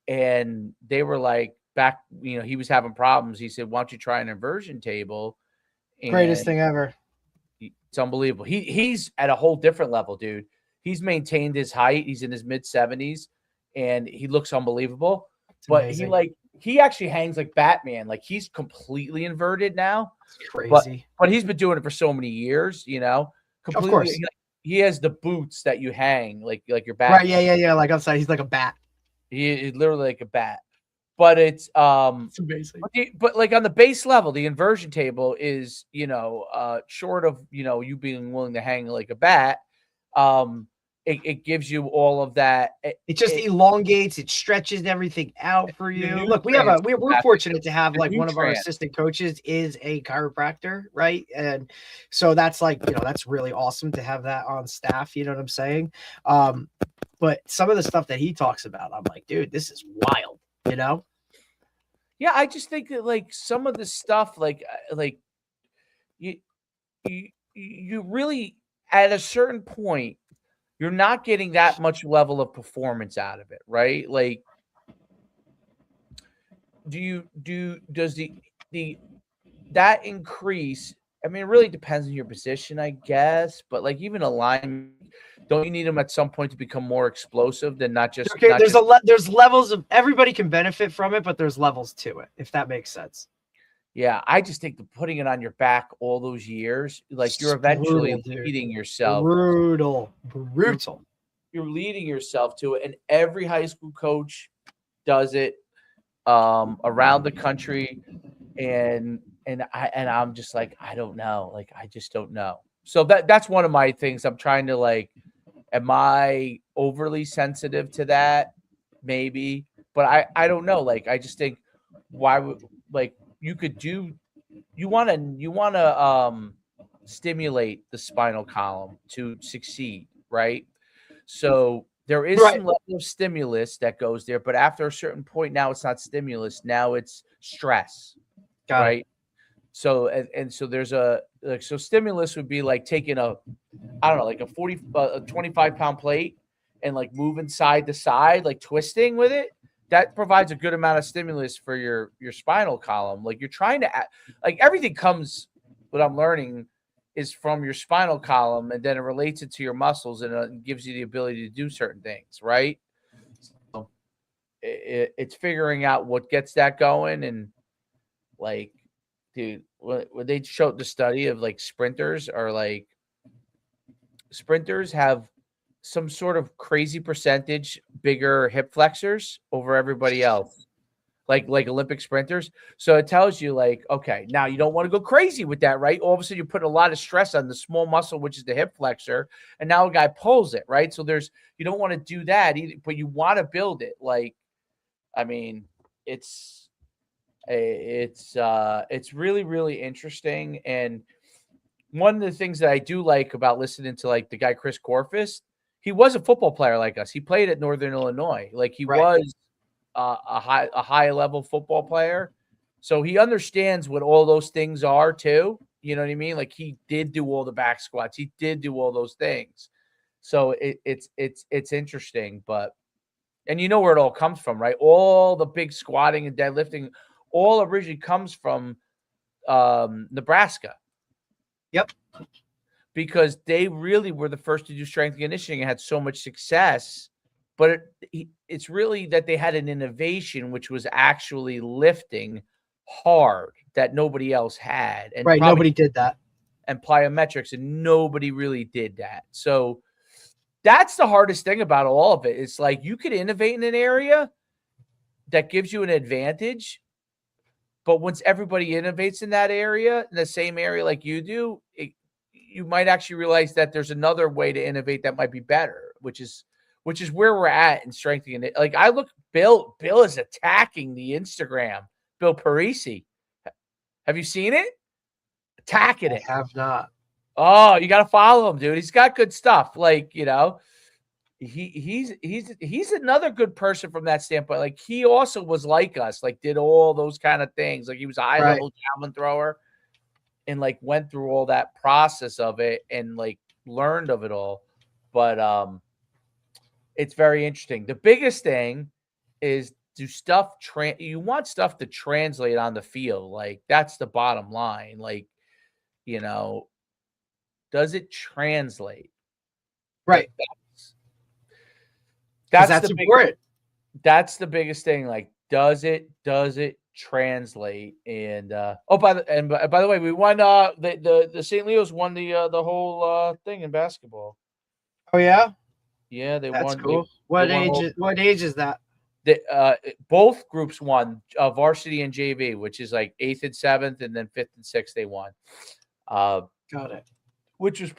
and they were like, back, you know, he was having problems. He said, "Why don't you try an inversion table?" And greatest thing ever. It's unbelievable. He's at a whole different level, dude. He's maintained his height. He's in his mid-70s, and he looks unbelievable. It's but amazing. He actually hangs like Batman. Like, he's completely inverted now. It's crazy. But he's been doing it for so many years, you know. Completely, of course. He has the boots that you hang like your back. Right, yeah. Like outside, he's like a bat. He's literally like a bat. But it's amazing. But like, on the base level, the inversion table is, you know, short of, you know, you being willing to hang like a bat, it gives you all of that. It just elongates, it stretches everything out for you. Look, we're fortunate to have, like, one of our assistant coaches is a chiropractor, right? And so that's, like, you know, that's really awesome to have that on staff. You know what I'm saying? But some of the stuff that he talks about, I'm like, dude, this is wild. You know? Yeah, I just think that, like, some of the stuff, like you really, at a certain point, you're not getting that much level of performance out of it, right? Like, does that increase? I mean, it really depends on your position, I guess. But, like, even a line, don't you need them at some point to become more explosive than not just? Okay, there's levels of, everybody can benefit from it, but there's levels to it, if that makes sense. Yeah, I just think putting it on your back all those years, like, you're eventually leading yourself. Brutal. You're leading yourself to it, and every high school coach does it around the country, and I'm just like, I don't know, like, I just don't know. So that's one of my things. I'm trying to, like, am I overly sensitive to that? Maybe, But I don't know. Like, I just think why would like you could do you want to stimulate the spinal column to succeed, right? So there is some level of stimulus that goes there, but after a certain point, now it's not stimulus, now it's stress, right? So and so there's so stimulus would be like taking I don't know, like a 25-pound plate and like moving side to side, like twisting with it. That provides a good amount of stimulus for your spinal column. Like you're trying to like everything comes, what I'm learning is from your spinal column, and then it relates it to your muscles, and it gives you the ability to do certain things, right? So it's figuring out what gets that going. And like, dude, when they showed the study of like sprinters have some sort of crazy percentage bigger hip flexors over everybody else, like Olympic sprinters. So it tells you like, okay, now you don't want to go crazy with that, right? All of a sudden you put a lot of stress on the small muscle, which is the hip flexor, and now a guy pulls it, right? So you don't want to do that either, but you want to build it. Like, I mean, it's really, really interesting. And one of the things that I do like about listening to like the guy Chris Corfus, he was a football player like us. He played at Northern Illinois. Like he was a high level football player, so he understands what all those things are too. You know what I mean? Like he did do all the back squats. He did do all those things. So it's interesting, but and you know where it all comes from, right? All the big squatting and deadlifting all originally comes from Nebraska. Yep. Because they really were the first to do strength and conditioning and had so much success. But it's really that they had an innovation, which was actually lifting hard that nobody else had. And nobody did that. And plyometrics, and nobody really did that. So that's the hardest thing about all of it. It's like you could innovate in an area that gives you an advantage, but once everybody innovates in that area, in the same area like you do, you might actually realize that there's another way to innovate that might be better, which is where we're at in strengthening it. Like I look, Bill is attacking the Instagram. Bill Parisi. Have you seen it? Attacking it. I have not. Oh, you got to follow him, dude. He's got good stuff. Like, you know, he's another good person from that standpoint. Like he also was like us, like did all those kind of things. Like he was a high level javelin thrower and like went through all that process of it and like learned of it all. But it's very interesting. The biggest thing is you want stuff to translate on the field. Like that's the bottom line. Like, you know, does it translate? Right. That's important. That's the biggest thing. Like, does it translate? And by the way, we won the St. Leo's won the whole thing in basketball. Oh yeah? Yeah, they That's won. Cool. What age is that? Both groups won, varsity and JV, which is like 8th and 7th, and then 5th and 6th they won. Got it. Which was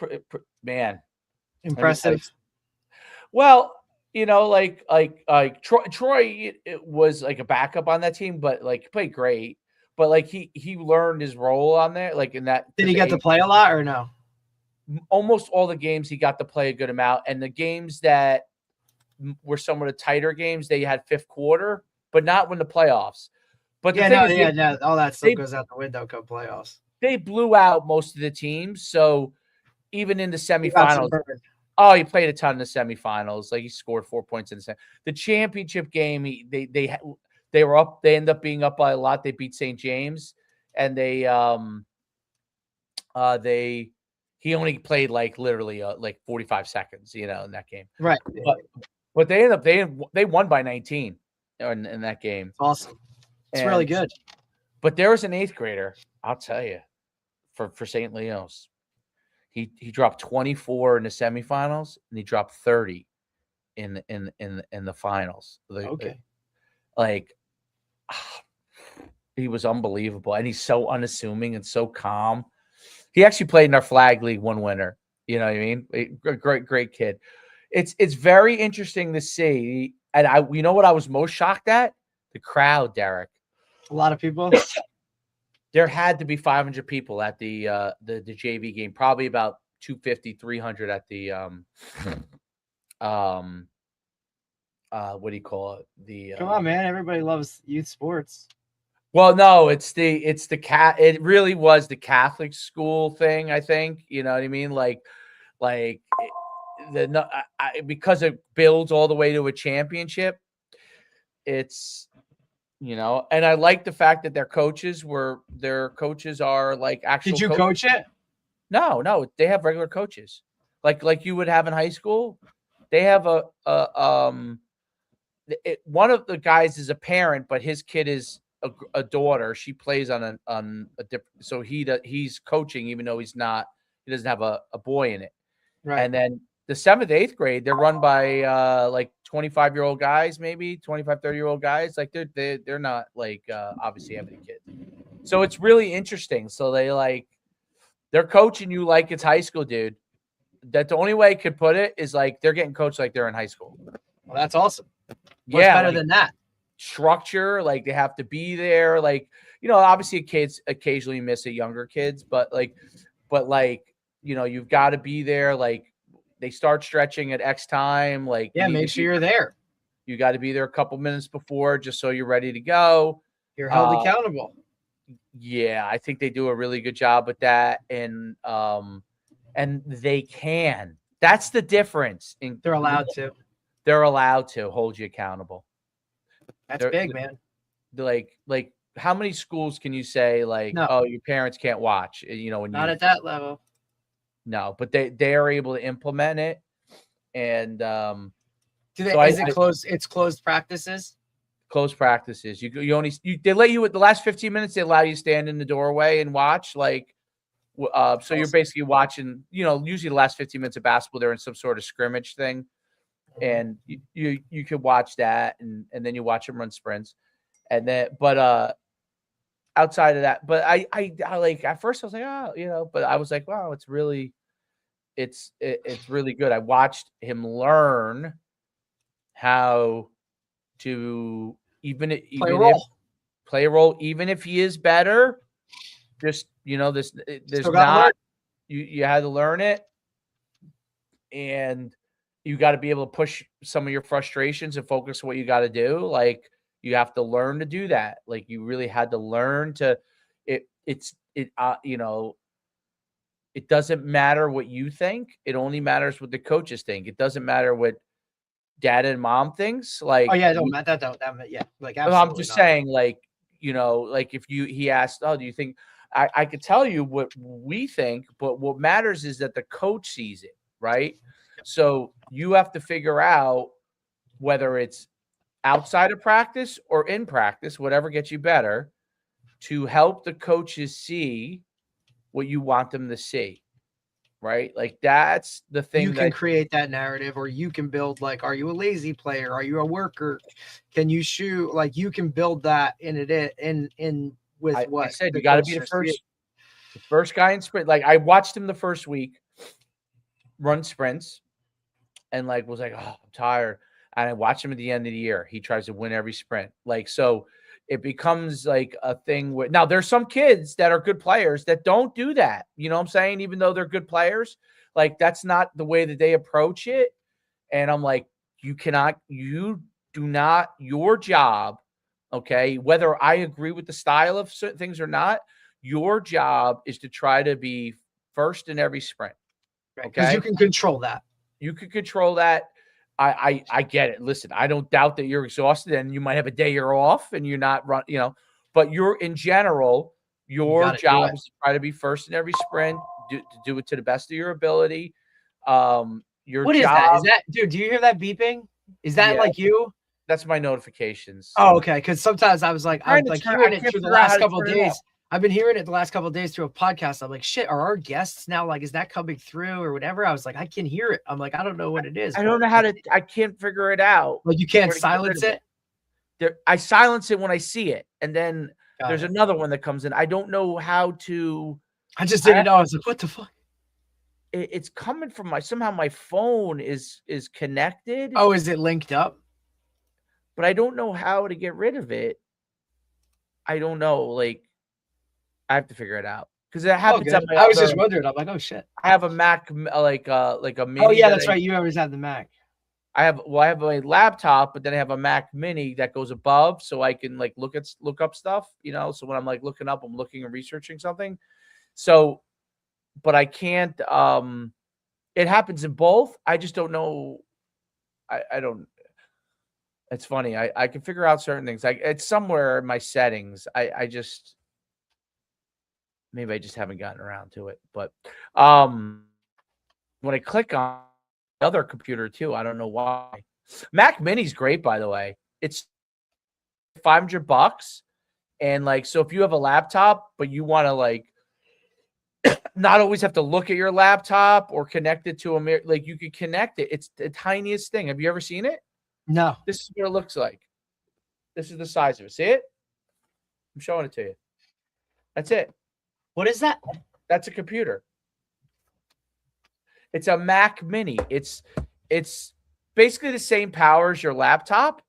man, impressive. Well, you know, like Troy it was like a backup on that team, but like he played great. But like he learned his role on there. Like in that, did he get to play a lot or no? Almost all the games he got to play a good amount, and the games that were somewhat of tighter games, they had fifth quarter, but not when the playoffs. But all that stuff goes out the window come playoffs. They blew out most of the teams, so even in the semifinals. Oh, he played a ton in the semifinals. Like he scored 4 points in the championship game. They were up. They ended up being up by a lot. They beat St. James, and he only played like literally like 45 seconds, you know, in that game. Right. But they won by 19 in that game. Awesome. It's really good. But there was an 8th grader, I'll tell you, for St. Leo's. He dropped 24 in the semifinals, and he dropped 30 in the finals. Okay. He was unbelievable, and he's so unassuming and so calm. He actually played in our flag league one winter. You know what I mean? Great kid. It's very interesting to see. And you know what I was most shocked at? The crowd, Derek. A lot of people. There had to be 500 people at the JV game, probably about 250, 300 at the what do you call it? Come on, man! Everybody loves youth sports. Well, no, it really was the Catholic school thing, I think. You know what I mean? Because it builds all the way to a championship. It's, and I like the fact that their coaches are like actual. Did you coaches. coach it? No, they have regular coaches, like you would have in high school. They have one of the guys is a parent, but his kid is a daughter. She plays on a different, so he's coaching even though he doesn't have a boy in it. Right. And then the 7th, 8th grade, they're run by like 25-year-old guys, maybe 25, 30-year-old guys. Like they're not like obviously having kids. So it's really interesting. So they're coaching you like it's high school, dude. That the only way I could put it is like they're getting coached like they're in high school. Well, that's awesome. What's better than that? Structure, like they have to be there. Like, obviously kids occasionally miss it, younger kids, but you've got to be there. Like they start stretching at X time. Like, make sure you're there. You got to be there a couple minutes before just so you're ready to go. You're held accountable. Yeah, I think they do a really good job with that. And they can. That's the difference. They're allowed to. They're allowed to hold you accountable. That's big, man. Like how many schools can you say oh, your parents can't watch? Not at that level. No, but they are able to implement it. And is it closed? It's closed practices. Closed practices. They let you at the last 15 minutes. They allow you to stand in the doorway and watch. So you're basically watching. Usually the last 15 minutes of basketball, they're in some sort of scrimmage thing. And you could watch that, and then you watch them run sprints, and then outside of that, but I like at first I was like but I was like, wow, it's really good. I watched him learn how to play a role, even if he is better. Just there's not you had to learn it, and you got to be able to push some of your frustrations and focus on what you got to do. Like you have to learn to do that. Like you really had to learn to it doesn't matter what you think. It only matters what the coaches think. It doesn't matter what dad and mom thinks. Like, oh yeah, don't matter. Yeah. Like, I'm just saying, like, if he asked, oh, do you think I could tell you what we think, but what matters is that the coach sees it. Right. So you have to figure out whether it's outside of practice or in practice, whatever gets you better, to help the coaches see what you want them to see. Right? Like that's the thing. You can create that narrative, or you can build are you a lazy player? Are you a worker? Can you shoot? Like you can build that what I said. You got to be the first guy in sprint. Like I watched him the first week run sprints. And was like, oh, I'm tired. And I watch him at the end of the year. He tries to win every sprint. So it becomes like a thing where now there's some kids that are good players that don't do that. You know what I'm saying? Even though they're good players, that's not the way that they approach it. And I'm like, your job. Okay. Whether I agree with the style of certain things or not, your job is to try to be first in every sprint. Right. Because you can control that. You could control that. I get it. Listen, I don't doubt that you're exhausted and you might have a day you're off and you're not but in general, your job is to try to be first in every sprint, to do it to the best of your ability. What is that? Is that, dude, do you hear that beeping? Is that like you? That's my notifications. Oh, okay. Because sometimes I was like, I'm hearing it through the last couple of days. I've been hearing it the last couple of days through a podcast. I'm like, shit, are our guests now is that coming through or whatever? I was like, I can hear it. I'm like, I don't know what it is. I don't know I can't figure it out. Like you can't silence it? I silence it when I see it. And then there's another one that comes in. I don't know how to. I just didn't know. I was like, what the fuck? It's coming from somehow my phone is connected. Oh, is it linked up? but I don't know how to get rid of it. I don't know. Like, I have to figure it out because it happens at my I was just wondering. I'm like, oh shit. I have a Mac, like a mini. Oh yeah, that's right. You always have the Mac. I have a laptop, but then I have a Mac Mini that goes above, so I can like look up stuff. So when I'm like looking up, I'm looking and researching something. So, but I can't. It happens in both. I just don't know. I don't. It's funny. I can figure out certain things. It's somewhere in my settings. I just maybe I just haven't gotten around to it. But when I click on the other computer too, I don't know why. Mac Mini's great, by the way. It's $500, and like, so if you have a laptop, but you want to like not always have to look at your laptop or connect it to a like, you could connect it. It's the tiniest thing. Have you ever seen it? No. This is what it looks like. This is the size of it. See it? I'm showing it to you. That's it. What is that? That's a computer. It's a Mac Mini. It's basically the same power as your laptop.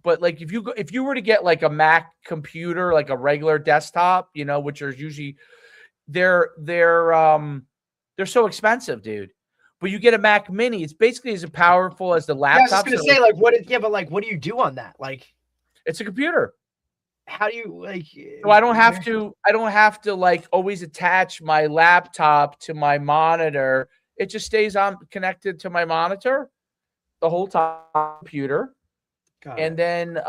But like if you were to get like a Mac computer, like a regular desktop, which are usually they're so expensive, dude. But you get a Mac Mini, it's basically as powerful as the laptop. Yeah, I was just gonna say, like, what do you do on that? Like, it's a computer. How do you like? So I don't have to like always attach my laptop to my monitor. It just stays on connected to my monitor the whole time. Computer, and then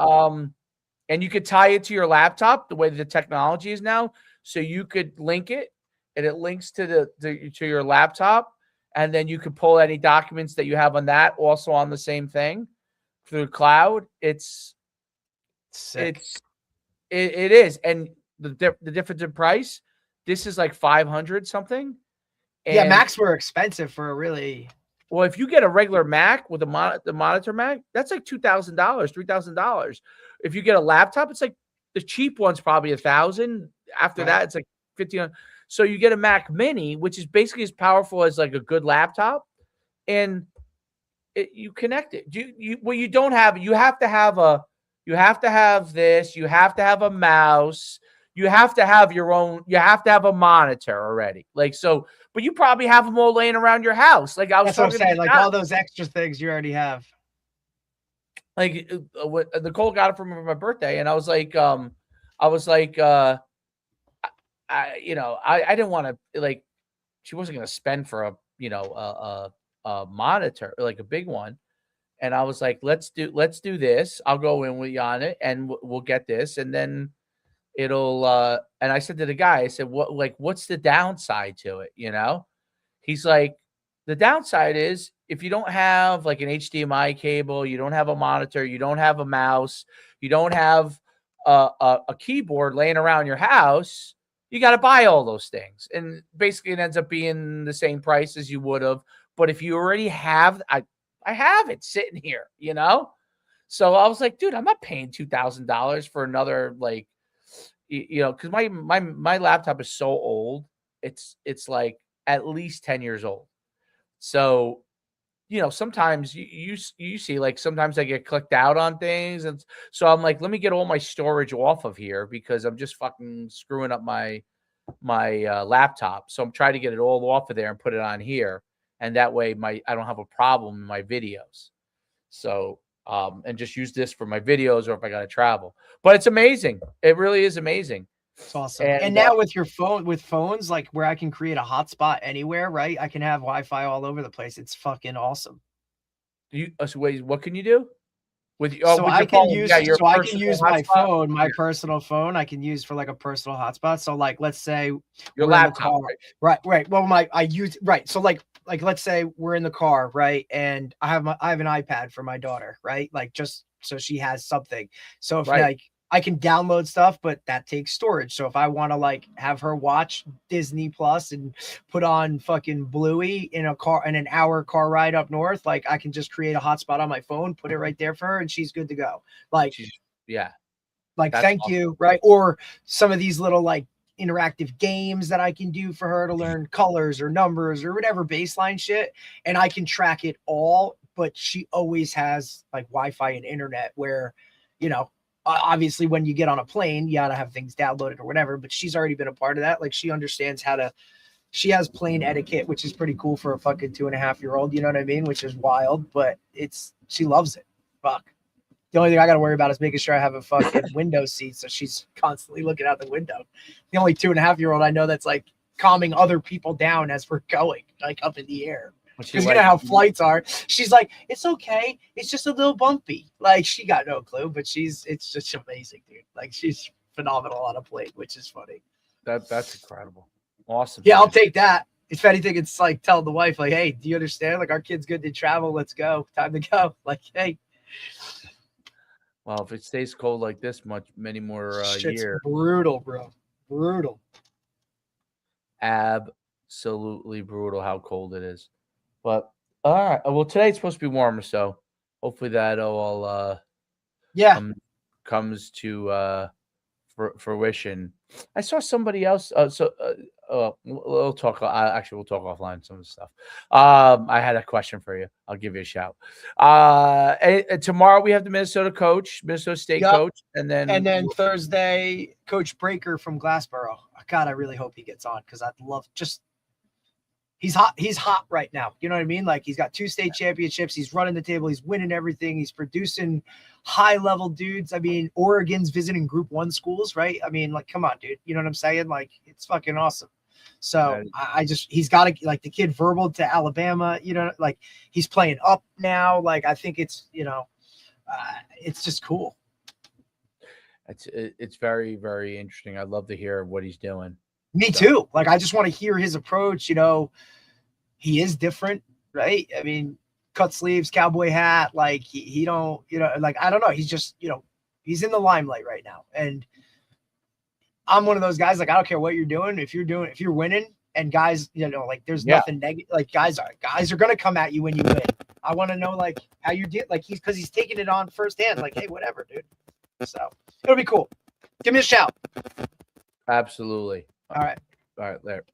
and you could tie it to your laptop the way the technology is now. So you could link it, and it links to to your laptop, and then you could pull any documents that you have on that also on the same thing through the cloud. It's sick. It is, and the difference in price. This is like 500 something. And yeah, Macs were expensive for a really. Well, if you get a regular Mac with the monitor Mac, that's like $2,000, $3,000. If you get a laptop, it's like the cheap one's probably $1,000. After that, it's like $1,500. So you get a Mac Mini, which is basically as powerful as like a good laptop, and you connect it. You don't have. You have to have a. You have to have this. You have to have a mouse. You have to have your own. You have to have a monitor already. Like so, but you probably have them all laying around your house. Like I was That's what I'm saying. Like all those extra things you already have. Like Nicole got it for me for my birthday, and I was like, I didn't want to like. She wasn't going to spend for a monitor like a big one. And I was like, let's do this. I'll go in with you on it, and we'll get this, and then it'll. And I said to the guy, I said, what's the downside to it? He's like, the downside is if you don't have like an HDMI cable, you don't have a monitor, you don't have a mouse, you don't have a keyboard laying around your house, you got to buy all those things, and basically it ends up being the same price as you would have. But if you already have, I have it sitting here, So I was like, dude, I'm not paying $2,000 for another, like, because my laptop is so old. It's like at least 10 years old. So, sometimes you see, like, sometimes I get clicked out on things. And so I'm like, let me get all my storage off of here because I'm just fucking screwing up my laptop. So I'm trying to get it all off of there and put it on here. And that way I don't have a problem in my videos. So, and just use this for my videos or if I got to travel. But it's amazing. It really is amazing. It's awesome. And now with phones, like where I can create a hotspot anywhere, right? I can have Wi-Fi all over the place. It's fucking awesome. What can you do? I can use my phone, my personal phone. I can use for like a personal hotspot. So like, let's say your laptop, right. Well, So like let's say we're in the car, right? And I have an iPad for my daughter, right? Like just so she has something. So if like I can download stuff, but that takes storage. So if I want to like have her watch Disney Plus and put on fucking Bluey in an hour car ride up north, like I can just create a hotspot on my phone, put it right there for her, and she's good to go. Like, thank you, right? Or some of these little like interactive games that I can do for her to learn colors or numbers or whatever baseline shit, and I can track it all but she always has like Wi-Fi and internet where, you know, obviously when you get on a plane, you got to have things downloaded or whatever, but she's already been a part of that. Like she understands she has plane etiquette, which is pretty cool for a fucking 2.5-year-old, you know what I mean? Which is wild, but she loves it. Fuck. The only thing I got to worry about is making sure I have a fucking window seat. So she's constantly looking out the window. The only 2.5-year-old I know that's like calming other people down as we're going, like up in the air. Because you know how flights are. She's like, it's okay. It's just a little bumpy. Like she got no clue, but it's just amazing, dude. Like she's phenomenal on a plane, which is funny. That's incredible. Awesome. Yeah, I'll take that. If anything, it's like telling the wife, like, hey, do you understand? Like our kid's good to travel. Let's go. Time to go. Like, hey. Well, if it stays cold like this many more years. Brutal, bro. Brutal. Absolutely brutal how cold it is. But all right. Well, today's supposed to be warmer, so hopefully that all comes to fruition. I saw somebody else. We'll talk. We'll talk offline some of the stuff. I had a question for you. I'll give you a shout. And tomorrow we have the Minnesota State coach, and then Thursday, Coach Breaker from Glassboro. God, I really hope he gets on because I'd love he's hot. He's hot right now. You know what I mean? Like he's got 2 state championships. He's running the table. He's winning everything. He's producing high-level dudes. I mean, Oregon's visiting Group 1 schools, right? I mean, like, come on, dude. You know what I'm saying? Like, it's fucking awesome. So he's got to, like, the kid verbal to Alabama, you know, like he's playing up now. Like, I think it's, you know, it's just cool. It's very, very interesting. I'd love to hear what he's doing. Me too. Like, I just want to hear his approach. You know, he is different, right? I mean, cut sleeves, cowboy hat. Like he don't, you know, like, I don't know. He's just, you know, he's in the limelight right now. And I'm one of those guys, like, I don't care what you're doing. If you're winning and guys, you know, like there's nothing negative, like guys are going to come at you when you win. I want to know like how you did, like he's taking it on firsthand. Like, hey, whatever, dude. So it'll be cool. Give me a shout. Absolutely. All right. All right. There.